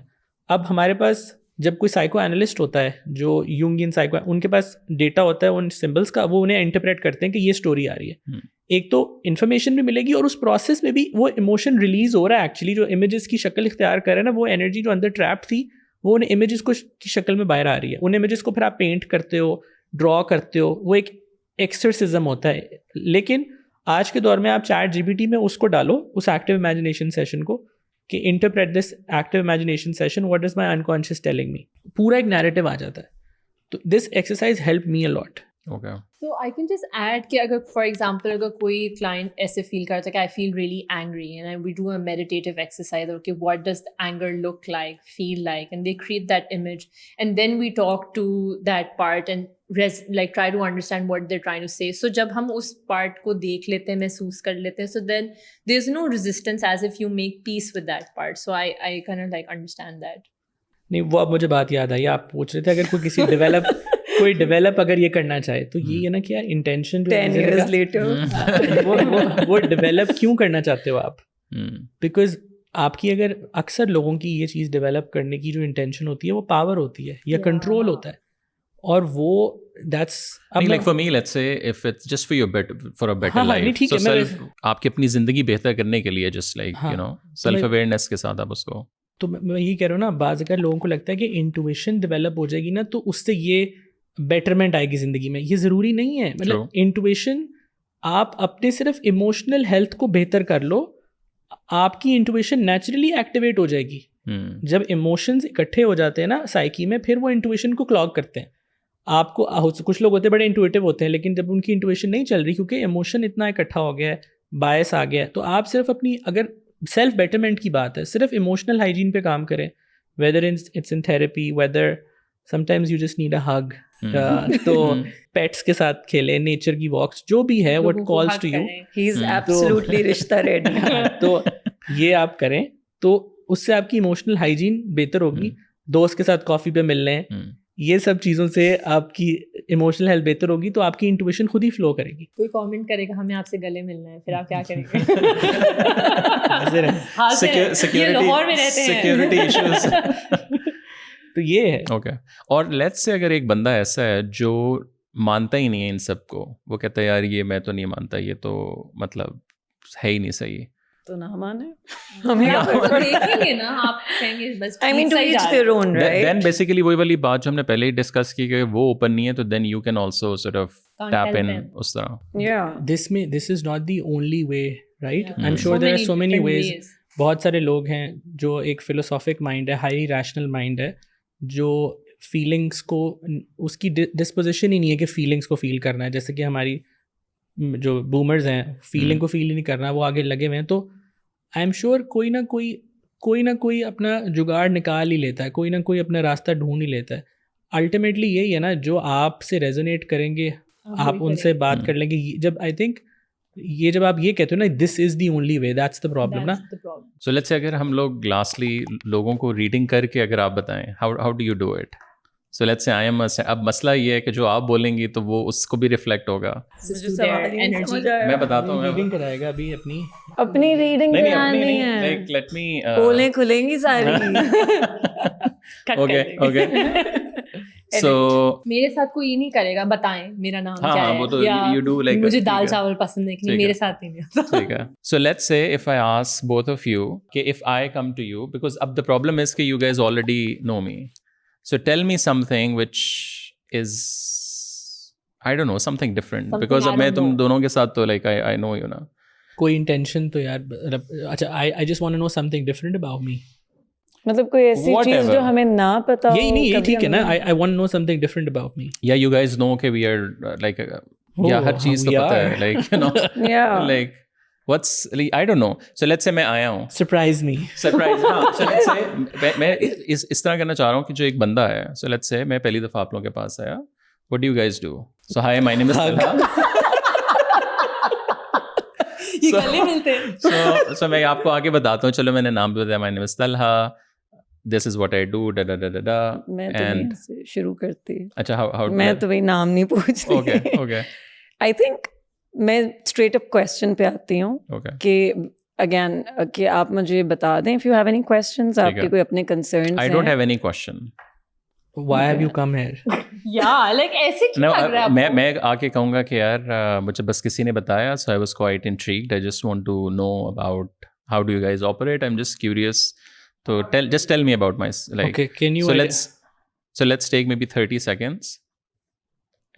اب ہمارے پاس جب کوئی سائیکو اینالسٹ ہوتا ہے جو یونگین سائیکو, ان کے پاس ڈیٹا ہوتا ہے ان سمبلس کا, وہ انہیں انٹرپریٹ کرتے ہیں کہ یہ اسٹوری آ رہی ہے. ایک تو انفارمیشن بھی ملے گی اور اس پروسیس میں بھی وہ ایموشن ریلیز ہو رہا ہے. ایکچولی جو امیجز کی شکل اختیار کر رہے ہیں نا, وہ انرجی جو اندر ٹریپ تھی وہ ان امیجز کو کی شکل میں باہر آ رہی ہے. ان امیجز کو پھر آپ پینٹ کرتے ہو, ڈرا کرتے ہو, وہ ایک ایکسرسزم ہوتا ہے. لیکن آج کے دور میں آپ چیٹ جی پی ٹی میں اس کو ڈالو, اس ایکٹیو امیجنیشن سیشن کو, کہ interpret this active imagination session, what is my unconscious telling me, پورا ایک نیریٹو آ جاتا ہے. تو this exercise help me a lot. So I can just add کہ اگر for example اگر کوئی client ایسے feel کرتا ہے کہ I feel really angry and we do a meditative exercise, okay, what does the anger look like, feel like, and they create that image, and then we talk to that part and like try to understand what they're trying to say. So جب ہم اس part کو دیکھ لیتے ہیں, محسوس کر لیتے ہیں, so then there's no resistance, as if you make peace with that part. So I kind of like understand that. نہیں, وہ اب مجھے بات یاد آئی, آپ پوچھ رہے تھے اگر کوئی کسی ڈیولپ اگر یہ کرنا چاہے تو یہ ہے نا کہ یار انٹینشن جو 10 years later وہ ڈیولپ کیوں کرنا چاہتے ہو آپ, بیکاز آپ کی اگر اکثر لوگوں کی یہ چیز ڈیولپ کرنے کی جو انٹینشن ہوتی ہے وہ پاور ہوتی ہے یا کنٹرول ہوتا ہے, اور وہ that's like for me, let's say if it's just for your for a better life, so self آپ کی اپنی زندگی بہتر کرنے کے لیے, just like you know self awareness کے ساتھ آپ اس کو. تو میں یہی کہہ رہا ہوں نا, بعض اگر لوگوں کو لگتا ہے کہ انٹویشن ڈیولپ ہو جائے گی نا تو اس سے یہ بیٹرمنٹ آئے گی زندگی میں. یہ ضروری نہیں ہے. مطلب انٹویشن, آپ اپنے صرف ایموشنل ہیلتھ کو بہتر کر لو, آپ کی انٹویشن نیچرلی ایکٹیویٹ ہو جائے گی. جب ایموشنز اکٹھے ہو جاتے ہیں نا سائیکی میں, پھر وہ انٹویشن کو کلاگ کرتے ہیں. آپ کو کچھ لوگ ہوتے ہیں بڑے انٹویٹیو ہوتے ہیں, لیکن جب ان کی انٹویشن نہیں چل رہی کیونکہ ایموشن اتنا اکٹھا ہو گیا ہے, باعث آ گیا ہے, تو آپ صرف اپنی, اگر سیلف بیٹرمنٹ کی بات ہے, صرف ایموشنل ہائیجین پہ کام کریں, whether it's in therapy, whether sometimes you just need a hug, تو پیٹس کے ساتھ کھیلیں, نیچر کی واکس, جو بھی ہے what calls to you, he is absolutely رشتہ ریڈی. تو یہ آپ کریں تو اس سے آپ کی ایموشنل ہائیجین بہتر ہوگی. دوست کے ساتھ کافی پہ مل لیں, یہ سب چیزوں سے آپ کی ایموشنل ہیلتھ بہتر ہوگی, تو آپ کی انٹویشن خود ہی فلو کرے گی. کوئی کامنٹ کرے گا ہمیں آپ سے گلے ملنا ہے, پھر آپ کیا کریں گے؟ لاہور میں رہتے ہیں, سیکورٹی ایشوز. تو یہ ہے. اوکے, اور لیٹس سے اگر ایک بندہ ایسا ہے جو مانتا ہی نہیں ہے ان سب کو, وہ کہتا ہے یار یہ میں تو نہیں مانتا, یہ تو مطلب ہے ہی نہیں صحیح, تو نہ مانے, دیکھیں گے نا, آپ کہیں گے بس I mean to each their own, right? then basically وہی والی بات جو ہم نے پہلے ہی ڈسکس کی کہ وہ اوپن نہیں ہے, تو then you can also sort of tap in اس طرح. Yeah. This is not the only way, right? I'm sure there are so many ways. بہت سارے لوگ ہیں جو ایک فلوسافک مائنڈ ہے, ہائی ریشنل مائنڈ ہے, جو فیلنگس کو, اس کی ڈسپوزیشن ہی نہیں ہے کہ فیلنگس کو فیل کرنا ہے. جیسے کہ ہماری جو بومرز ہیں, فیلنگ کو فیل ہی نہیں کرنا, وہ آگے لگے ہوئے ہیں. تو آئی ایم شیور کوئی نہ کوئی اپنا جگاڑ نکال ہی لیتا ہے, کوئی نہ کوئی اپنا راستہ ڈھونڈ ہی لیتا ہے. الٹیمیٹلی یہی ہے نا, جو آپ سے ریزونیٹ کریں گے آپ ان سے بات کر لیں گے. جب آئی تھنک یہ جب آپ یہ کہتے ہو نا this is the only way, that's the problem نا. سو لیٹس سے اگر ہم لوگ لاسٹلی لوگوں کو ریڈنگ کر کے اگر آپ بتائیں, how do you do it, So let's say I am اب مسئلہ یہ ہے کہ جو آپ بولیں گی تو وہ اس کو بھی ریفلیکٹ ہوگا. مجھے سوال ہی نہیں سمجھ آیا. میں بتاتا ہوں. ریڈنگ کرائے گا ابھی اپنی ریڈنگ کرانی ہے. لائک لیٹ می پولیں کھلیں گی ساری. اوکے سو میرے ساتھ کوئی یہ نہیں کرے گا بتائیں میرا نام کیا ہاں وہ تو یو ڈو لائک مجھے دال چاول پسند ہے کہ نہیں, میرے ساتھ نہیں ہوتا. ٹھیک ہے. So let's say if I ask both of you کہ if I come to you, because اب دا پرابلم از کہ you guys already know me, so tell me something which is I don't know something different, because اب میں تم دونوں کے ساتھ تو لائک آئی نو یو نا. کوئی انٹینشن تو یار, اچھا I just want to know something different about me. مطلب کوئی ایسی چیز جو ہمیں نہ پتا ہو. یہی نہیں, یہ ٹھیک ہے نا, I want to know something different about me. یا یو گائز نو کہ وی آر لائک, یا ہر چیز تو پتہ ہے like you know like what's I don't know. So let's say میں آیا ہوں, surprise me. surprise ہاں. So let's say میں اس طرح کرنا چاہ رہا ہوں کہ جو ایک بندہ ہے, so let's say میں پہلی دفعہ آپ لوگوں کے پاس آیا, what do you guys do? So hi, my name is Talha. یہ گلے ملتے ہیں. So میں آپ کو آگے بتاتا ہوں, چلو میں نے نام بتایا, my name is Talha, this is what I do, da da da da da. میں تو شروع کرتی. اچھا how میں تو وہی نام نہیں پوچھتی. okay I think میں اسٹریٹ اپ کویسچن پہ آتی ہوں کہ اگین کہ آپ مجھے بتا دیں if you have any questions, آپ کے کوئی اپنے concerns ہیں. I don't have any question. Why have you come here? Yeah, like ایسے کیوں لگ رہا ہے؟ میں آ کے کہوں گا کہ یار مجھے بس کسی نے بتایا, so I was quite intrigued. I just want to know about how do you guys operate. I'm just curious. So just tell me about my like. Okay, can you? So let's take maybe 30 seconds,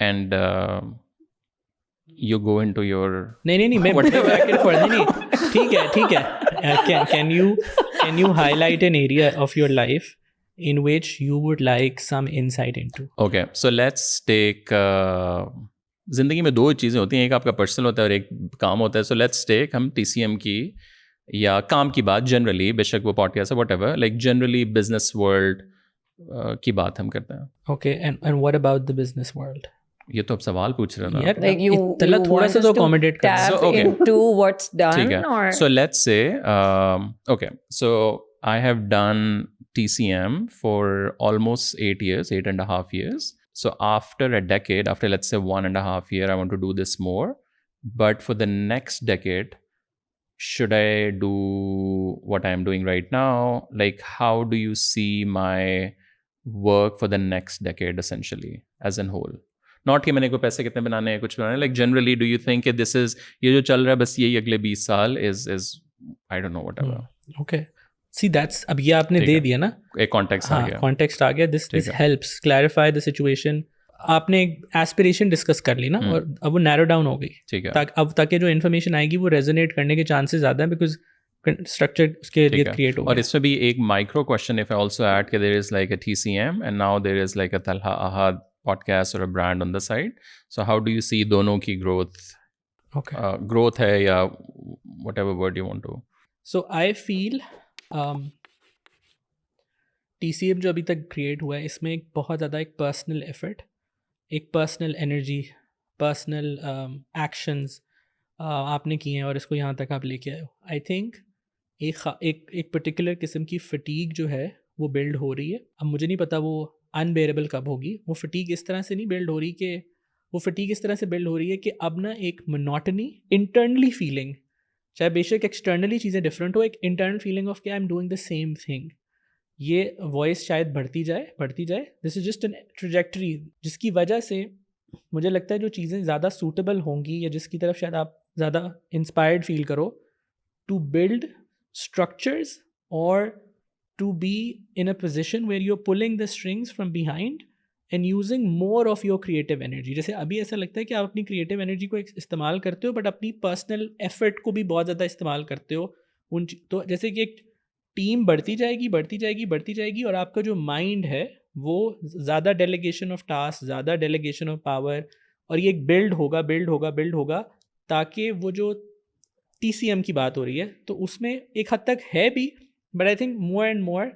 and you go into your. نہیں میں back and forth. نہیں ٹھیک ہے. Can you highlight an area of your life in which you would like some insight into? Okay, so let's take زندگی میں دو چیزیں ہوتی ہیں, ایک آپ کا پرسنل ہوتا ہے اور ایک کام ہوتا ہے. سو لیٹس ٹیک ہم TCM کی یا کام کی بات, جنرلی بے شک وہ پوڈ کاسٹ ہے what ever, like generally business world کی بات ہم کرتے ہیں. Okay, and what about the business world? یہ تو اب سوال پوچھ رہے یار Like you تھوڑا سا تو accommodate کر. tap into what's ٹھیک done ہے. or So let's say okay, so I have done TCM for almost 8.5 years. So after a decade, after let's say 1.5 year, I want to do this more. But for the next decade, should I do what I'm doing right now? Like, how do you see my work for the next decade, essentially, as a whole? Not کہ میں نے کو پیسے کتنے بنانے ہیں, کچھ بنانے ہیں. Like, generally, do you think that this is, یہ جو چل رہا ہے بس یہی اگلے 20 سال is I don't know, whatever. Okay. See, that's اب یہ آپ نے دے دیا نا, ایک کانٹیکسٹ آ گیا. کانٹیکسٹ آ گیا. This helps clarify the situation. آپ نے ایک ایسپریشن ڈسکس کر لی نا, اور اب وہ نیرو ڈاؤن ہو گئی. ٹھیک ہے. اب تاکہ جو انفارمیشن آئے گی وہ ریزونیٹ کرنے کے چانسز زیادہ ہیں, بیکاز اسٹرکچر اس کے لیے کریٹ ہو گیا. اور اس میں بھی ایک micro question if I also add کہ there is like a TCM and now there is like a Talha Ahad podcast or a brand on the side. So how do you see دونوں کی growth? Okay. Growth ہے یا whatever word you want to. So I feel TCM جو ابھی تک کریٹ ہوا ہے, اس میں ایک بہت زیادہ ایک پرسنل ایفرٹ, ایک پرسنل انرجی, پرسنل ایکشنز آپ نے کیے ہیں اور اس کو یہاں تک آپ لے کے آئے ہو. آئی تھنک ایک پرٹیکولر قسم کی فٹیگ جو ہے وہ بلڈ ہو رہی ہے. اب مجھے نہیں پتا وہ انبیئربل کب ہوگی. وہ فٹیگ اس طرح سے نہیں بلڈ ہو رہی کہ وہ فٹیگ اس طرح سے بلڈ ہو رہی ہے کہ اب نا ایک منوٹنی انٹرنلی فیلنگ, چاہے بے شک ایکسٹرنلی چیزیں ڈفرینٹ ہو, ایک انٹرنل فیلنگ آف کہ I am doing the same thing. یہ وائس شاید بڑھتی جائے. دس از جسٹ این ٹریجیکٹری, جس کی وجہ سے مجھے لگتا ہے جو چیزیں زیادہ سوٹیبل ہوں گی یا جس کی طرف شاید آپ زیادہ انسپائرڈ فیل کرو ٹو بلڈ اسٹرکچرز اور to be in a position where you are pulling the strings from behind and using more of your creative energy. جیسے ابھی ایسا لگتا ہے کہ آپ اپنی کریٹیو انرجی کو استعمال کرتے ہو بٹ اپنی پرسنل ایفرٹ کو بھی بہت زیادہ استعمال کرتے ہو. تو جیسے کہ ایک ٹیم بڑھتی جائے گی اور آپ کا جو مائنڈ ہے وہ زیادہ ڈیلیگیشن آف ٹاسک, زیادہ ڈیلیگیشن آف پاور, اور یہ ایک بلڈ ہوگا تاکہ وہ جو TCM کی بات ہو رہی ہے تو اس میں ایک حد تک ہے بھی, but I think more and more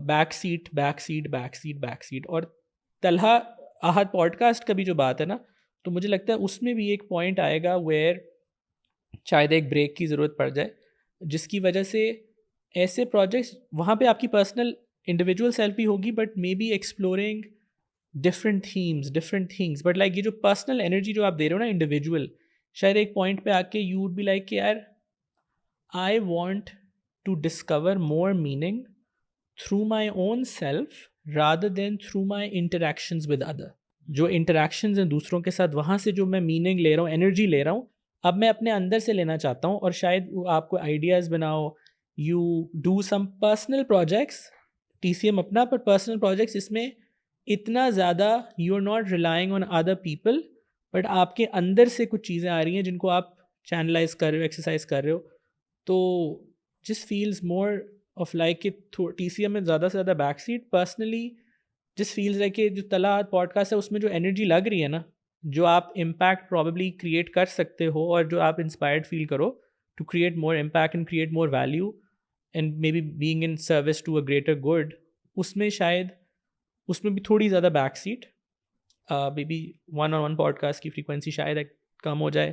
back set. اور طلحہ احد پوڈ کاسٹ کا بھی جو بات ہے نا, تو مجھے لگتا ہے اس میں بھی ایک پوائنٹ آئے گا ویئر شاید ایک بریک کی ضرورت پڑ جائے, جس کی وجہ سے ایسے پروجیکٹس وہاں پہ آپ کی پرسنل انڈیویجول سیلف بھی ہوگی but maybe exploring different themes different things. But like یہ جو پرسنل انرجی جو آپ دے رہے ہو نا انڈیویجول, شاید ایک پوائنٹ پہ آ کے یو وڈ بی لائک کہ یار I want to discover more meaning through my own self rather than through my interactions with other. جو انٹریکشنز ہیں دوسروں کے ساتھ, وہاں سے جو میں میننگ لے رہا ہوں, انرجی لے رہا ہوں, اب میں اپنے اندر سے لینا چاہتا ہوں. اور شاید آپ کو آئیڈیاز بناؤ, you do some personal projects, TCM اپنا پر پرسنل پروجیکٹس, اس میں اتنا زیادہ you are not relying on other people but آپ کے اندر سے کچھ چیزیں آ رہی ہیں جن کو آپ چینلائز کر رہے ہو, ایکسرسائز کر رہے ہو. تو جس فیلز مور آف لائک کہ TCM میں زیادہ سے زیادہ بیک سیٹ. پرسنلی جس فیلز ہے کہ جو طلعت پوڈ کاسٹ ہے اس میں جو انرجی لگ رہی ہے نا, جو آپ امپیکٹ پرابیبلی کریٹ کر سکتے ہو اور جو آپ انسپائرڈ فیل کرو to create more impact and create more value and maybe being in service to a greater good, اس میں شاید اس میں بھی تھوڑی زیادہ back seat. Maybe 1-on-1 podcast کی فریکوینسی شاید کم ہو جائے,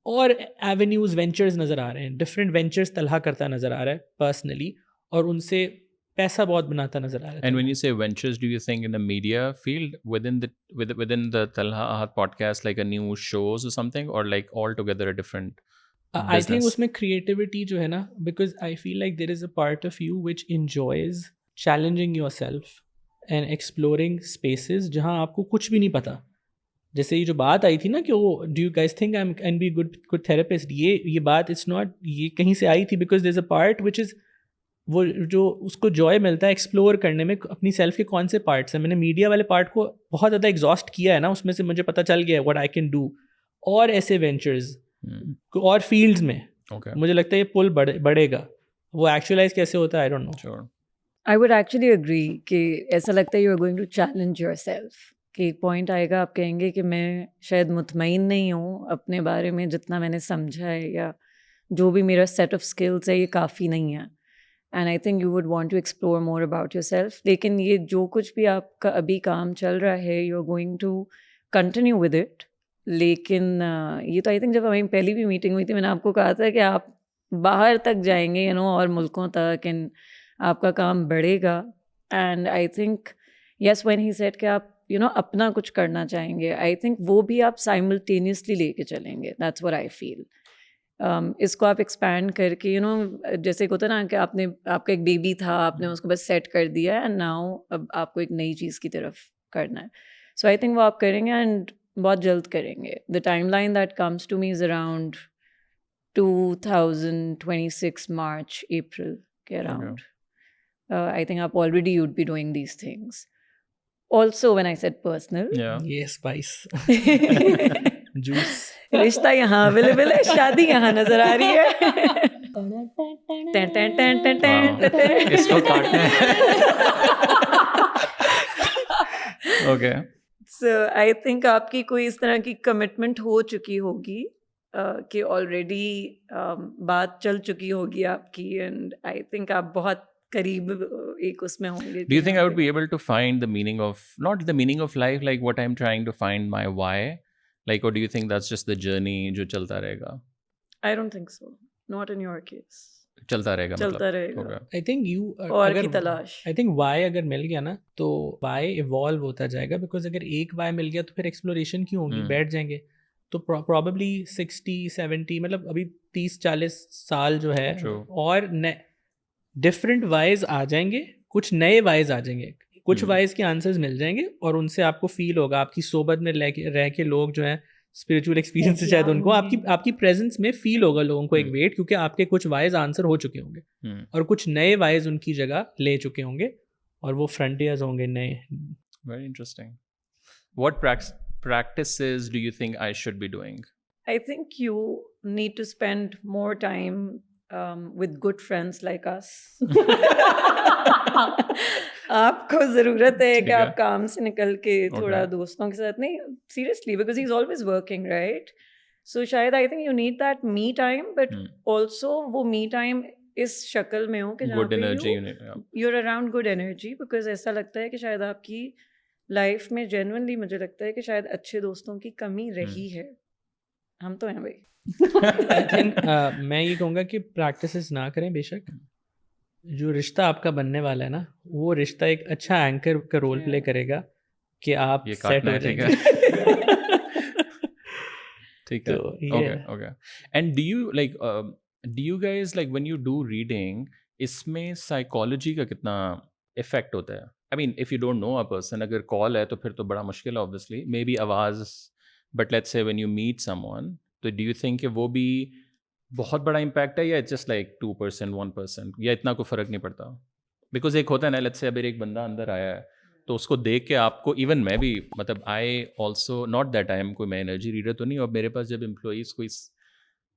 اور ایونیوز وینچرز نظر آ رہے ہیں, ڈفرینٹ وینچرز طلحہ کرتا نظر آ رہا ہے پرسنلی, اور ان سے پیسہ بہت بناتا نظر آ رہا ہے. And when you say ventures, do you think in the media field within the Talha Ahad podcast, like a new shows or something, or like altogether a different I think business? اس میں کریٹیوٹی جو ہے نا, because I feel like there is a part of you which enjoys challenging yourself and exploring spaces جہاں آپ کو کچھ بھی نہیں پتہ. جیسے یہ جو بات آئی تھی نا کہ وہ do you guys think I can be good therapist, یہ بات اٹس ناٹ یہ کہیں سے آئی تھی, because there is a part which از وہ جو اس کو جوائے ملتا ہے ایکسپلور کرنے میں اپنی سیلف کے کون سے پارٹس ہیں. میں نے میڈیا والے پارٹ کو بہت زیادہ ایگزاسٹ کیا ہے نا, اس میں سے مجھے پتہ چل گیا ہے واٹ آئی کین ڈو. اور ایسے وینچرز اور فیلڈز میں مجھے لگتا ہے یہ پل بڑھے گا. وہ ایکچولائز کیسے ہوتا ہے I don't know. I would actually agree کہ ایسا لگتا ہے you are going to challenge yourself, کہ ایک پوائنٹ آئے گا آپ کہیں گے کہ میں شاید مطمئن نہیں ہوں اپنے بارے میں, جتنا میں نے سمجھا ہے یا جو بھی میرا سیٹ آف اسکلس ہے یہ کافی نہیں ہے. And I think you would want to explore more about yourself. لیکن یہ جو کچھ بھی آپ کا ابھی کام چل رہا ہے you are going to continue with it. لیکن یہ تو آئی تھنک جب ہمیں پہلی بھی میٹنگ ہوئی تھی میں نے آپ کو کہا تھا کہ آپ باہر تک جائیں گے اور ملکوں تک, اینڈ آپ کا کام بڑھے گا. And I think yes when he set کہ آپ اپنا کچھ کرنا چاہیں گے, آئی تھنک وہ بھی آپ سائملٹینیسلی لے کے چلیں گے. دیٹس واٹ آئی فیل. اس کو آپ ایکسپینڈ کر کے جیسے ہوتا ہے نا کہ آپ کا ایک بیبی تھا, آپ نے اس کو بس سیٹ کر دیا اینڈ ناؤ اب آپ کو ایک نئی چیز کی طرف کرنا ہے. سو آئی تھنک وہ آپ کریں گے اینڈ بہت جلد کریں گے. The timeline that comes to me is around 2026 March, April کے around. I think up already you'd be doing these things. Also, when I said personal, یہ spice juice رشتہ یہاں اویلیبل ہے, شادی یہاں نظر آ رہی ہے. اس کو کاٹنا ہے. Okay. So I think آپ کی کوئی اس طرح کی کمٹمنٹ ہو چکی ہوگی کہ آلریڈی بات چل چکی ہوگی آپ کی, اینڈ آئی تھنک آپ بہت قریب ایک اس میں ہوں گے. Do you think I would be able to find the meaning of, not the meaning of life, like what I'm trying to find my why? Like, or do you think that's just the journey جو چلتا رہے گا? I don't think so. Not in your case. چلتا رہے گا, چلتا رہے گا. I think you اور کی تلاش. I think why اگر مل گیا نا تو why evolve ہوتا جائے گا, because اگر ایک why مل گیا تو پھر ایکسپلوریشن کیوں ہوگی, بیٹھ جائیں گے. تو probably 60-70 مطلب ابھی 30-40 سال جو ہے, اور ڈفرینٹ وائز آ جائیں گے, کچھ نئے وائز آ جائیں گے, کچھ وائز کے آنسرز مل جائیں گے, اور ان سے آپ کو فیل ہوگا, آپ کی صحبت میں رہ کے لوگ جو ہیں اسپریچول ایکسپیرینس سے شاید ان کو آپ کی پریزنس میں فیل ہوگا لوگوں کو ایک ویٹ, کیونکہ آپ کے کچھ وائز آنسر ہو چکے ہوں گے اور کچھ نئے وائز ان کی جگہ لے چکے ہوں گے, اور وہ فرنٹیئرز ہوں گے نئے. Very interesting. What practices do you think I should be doing? I think you need to spend more time with good friends like us. آپ کو ضرورت ہے کہ آپ کام سے نکل کے تھوڑا دوستوں کے ساتھ, نہیں seriously, because he is always working right. So شاید I think you need that me time, but also وہ می ٹائم اس شکل میں ہو کہ you are around good energy, because ایسا لگتا ہے کہ شاید آپ کی لائف میں جینوئنلی مجھے لگتا ہے کہ شاید اچھے دوستوں کی کمی رہی ہے. ہم تو ہیں بھائی. میں یہ کہوں گا کہ پریکٹسز نہ کریں بے شک, جو رشتہ آپ کا بننے والا ہے نا وہ رشتہ ایک اچھا اینکر کا رول پلے کرے گا کہ آپ یہ سیٹ کاٹنا ہو ہے ٹھیک جائیں ہے گے. ٹھیک ہے تو okay okay. And do you guys like when you do reading اس میں سائیکالوجی کا کتنا افیکٹ ہوتا ہے؟ I mean if you don't know a person, اگر کال ہے تو پھر تو بڑا مشکل ہے آبویسلی, مے بی آواز, but let's say when you meet someone, تو ڈو یو تھنک کہ وہ بھی بہت بڑا امپیکٹ ہے یا جسٹ لائک 2% 1% یا اتنا کوئی فرق نہیں پڑتا؟ بیکاز ایک ہوتا ہے نا, لیٹس سے ابھی ایک بندہ اندر آیا ہے تو اس کو دیکھ کے آپ کو, ایون میں بھی مطلب I also not that I M کوئی میں انرجی ریڈر تو نہیں, اور میرے پاس جب امپلائیز کوئی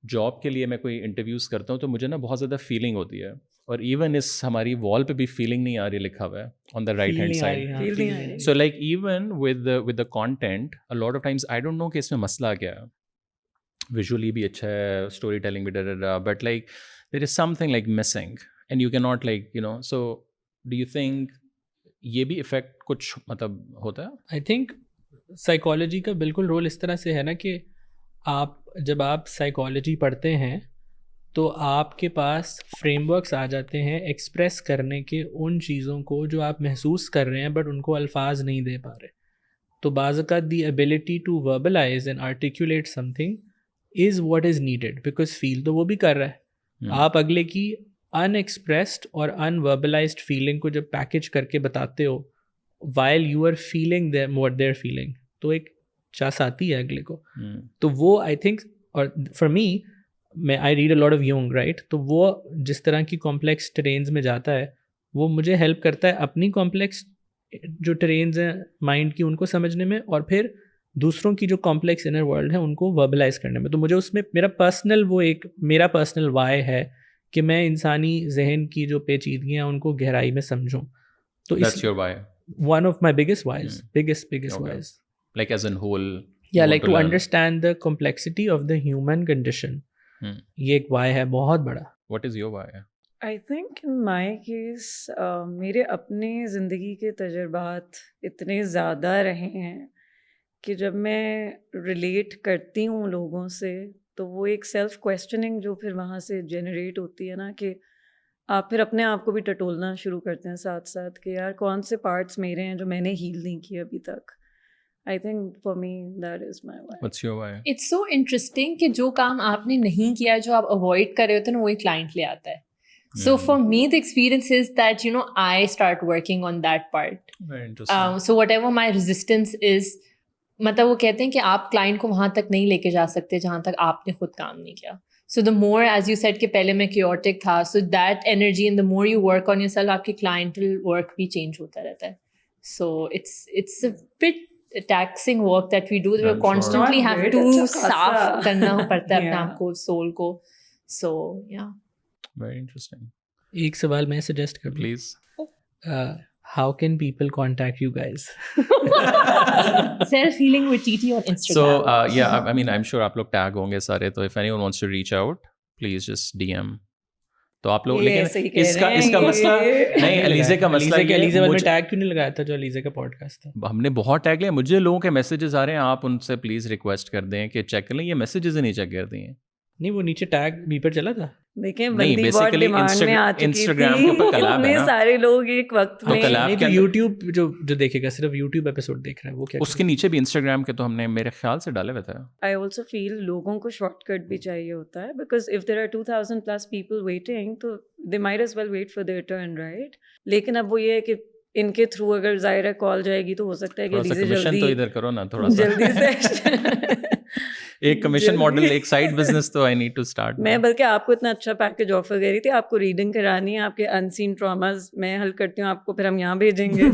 جاب کے لیے میں کوئی انٹرویوز کرتا ہوں تو مجھے نا بہت زیادہ فیلنگ ہوتی ہے, اور ایون اس ہماری وال پہ بھی فیلنگ نہیں آ رہی لکھا ہوا ہے on the right hand side. So like even with the content a lot of times I don't know کہ اس میں مسئلہ کیا ہے, ویژولی بھی اچھا ہے, اسٹوری ٹیلنگ بھی but like there is something like missing and you can not like you know. So do you think یہ بھی افیکٹ کچھ مطلب ہوتا ہے؟ آئی تھنک سائیکالوجی کا بالکل رول اس طرح سے ہے نا کہ جب آپ سائیکالوجی پڑھتے ہیں تو آپ کے پاس فریم ورکس آ جاتے ہیں ایکسپریس کرنے کے ان چیزوں کو جو آپ محسوس کر رہے ہیں بٹ ان کو الفاظ نہیں دے پا رہے. تو بعض اوقات the ability to verbalise and articulate something is what is needed, because feel تو وہ بھی کر رہا ہے. آپ اگلے کی ان ایکسپریسڈ اور ان وربلائزڈ فیلنگ کو جب پیکج کر کے بتاتے ہو while you are feeling what they are feeling, تو ایک چاس آتی ہے اگلے کو. تو وہ آئی تھنک, اور فار می میں I read a lot of Jung right, تو وہ جس طرح کی کمپلیکس ٹرینز میں جاتا ہے وہ مجھے ہیلپ کرتا ہے اپنی کمپلیکس جو ٹرینز ہیں مائنڈ کی ان کو سمجھنے میں, اور پھر دوسروں کی جو کمپلیکس انر ورلڈ ہے ان کو وربلائز کرنے میں. تو مجھے اس میں میرا پرسنل وائی ہے کہ میں انسانی ذہن کی جو پیچیدگیاں ان کو گہرائی میں سمجھوں. تو That's your why. one of my biggest whys, biggest Okay. whys. Like as in whole. Yeah, like to learn. understand the complexity of the human condition. یہ ایک why ہے بہت بڑا. What is your why? I think in my case میرے اپنے زندگی کے تجربات اتنے زیادہ رہے ہیں کہ جب میں ریلیٹ کرتی ہوں لوگوں سے تو وہ ایک سیلف کویسچننگ جو پھر وہاں سے جنریٹ ہوتی ہے نا, کہ آپ پھر اپنے آپ کو بھی ٹٹولنا شروع کرتے ہیں ساتھ ساتھ کہ یار کون سے پارٹس میرے ہیں جو میں نے ہیل نہیں کیے ابھی تک. I think for me that is my why. What's your why? It's so interesting کہ جو کام آپ نے نہیں کیا جو آپ اوائڈ کر رہے ہوتے ہیں نا وہی کلائنٹ لے آتا ہے. So for me the experience is that I start working on that part. Very interesting. So whatever my resistance is, مطلب وہ کہتے ہیں کہ آپ کلائنٹ کو وہاں تک نہیں لے کے جا سکتے جہاں تک آپ نے خود کام نہیں کیا. So the more, as you said کہ پہلے میں chaotic تھا, so that energy and the more you work on yourself آپ کی clientele work بھی change ہوتا رہتا ہے. So it's a bit taxing work that we do. We constantly have to صاف کرنا پڑتا ہے اپنے آپ کو, soul کو. So yeah. Very interesting. ایک سوال میں سجیسٹ کر دوں. Please. How can people contact you guys? Self healing with TT on Instagram. So yeah, I mean I'm sure آپ لوگ ٹیگ ہوں گے سارے, تو if anyone wants to reach out please just DM. تو آپ لوگ, لیکن اس کا مسئلہ نہیں, علیزے کا مسئلہ ہے کہ علیزے والے ٹیگ کیوں نہیں لگایا تھا جو علیزے کا پوڈ کاسٹ تھا؟ ہم نے بہت ٹیگ لیا, مجھے لوگوں کے میسیجز آ رہے ہیں, آپ ان سے پلیز ریکویسٹ کر دیں کہ چیک کر لیں, یہ میسیجز ہی نہیں چیک کرتی ہیں. نہیں وہ نیچے ٹیگ بی پر چلا تھا. دیکھیں بندی بہت ڈیمانڈ میں آ چکی تھی, اتنے سارے لوگ ایک وقت میں. تو یوٹیوب جو دیکھے گا صرف یوٹیوب ایپیسوڈ دیکھ رہا ہے وہ کیا, اس کے نیچے بھی انسٹاگرام کے تو ہم نے میرے خیال سے ڈالے ہوئے تھے. I also feel لوگوں کو شارٹ کٹ بھی چاہیے ہوتا ہے, because if there are 2000 plus people waiting تو they might as well wait for their turn, right? لیکن اب وہ یہ ہے کہ ان کے تھرو اگر ظاہر کال جائے گی تو ہو سکتا ہے کہ کمیشن تو ادھر کرو نا تھوڑا سا جلدی سے ایک کمیشن ماڈل, ایک سائڈ بزنس تو آئی نیڈ ٹو اسٹارٹ. میں بلکہ آپ کو اتنا اچھا پیکیج آفر کر رہی تھی, آپ کو ریڈنگ کرانی ہے, آپ کے ان سین ٹراماز میں حل کرتی ہوں آپ کو, پھر ہم یہاں بھیجیں گے,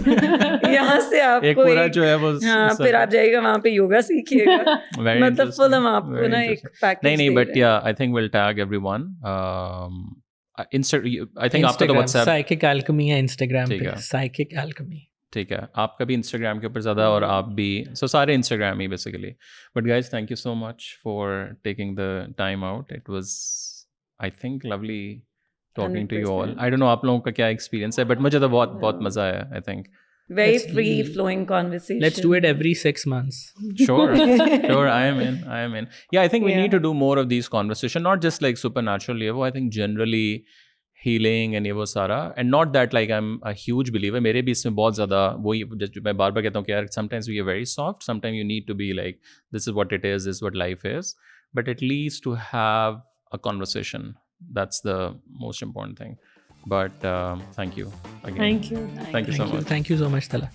یہاں سے آپ کو جو ہے وہ, ہاں پھر آپ جائیے گا وہاں پہ یوگا سیکھیے گا, مطلب فل ہم آپ کو نا ایک پیکیج. نہیں بٹ یا I think will tag every one. I think آپ کا تو WhatsApp سائیکک الکمی ہے انسٹاگرام پہ, سائیکک الکمی. ٹھیک ہے, آپ کا بھی انسٹاگرام کے اوپر زیادہ, اور آپ بھی, سو سارے انسٹاگرام ہی basically. But guys thank you so much for taking the time out. It was I think lovely talking to you all. I don't know آپ لوگوں کا کیا ایکسپیرینس ہے, بٹ مجھے تو بہت مزہ آیا. I think very free flowing conversation. Let's do it every 6 months. Sure. I am in. Yeah, I think we need to do more of these conversations, not just like supernatural level. I think generally healing and یہ وہ سارا, and not that like I'm a huge believer, میرے بھی اس میں بہت زیادہ وہی جو میں بار بار کہتا ہوں کہ یار sometimes we are very soft, sometimes you need to be like this is what it is, this is what life is, but at least to have a conversation, that's the most important thing. But thank you again. Thank you. Thank you so much. Thank you so much, Tala.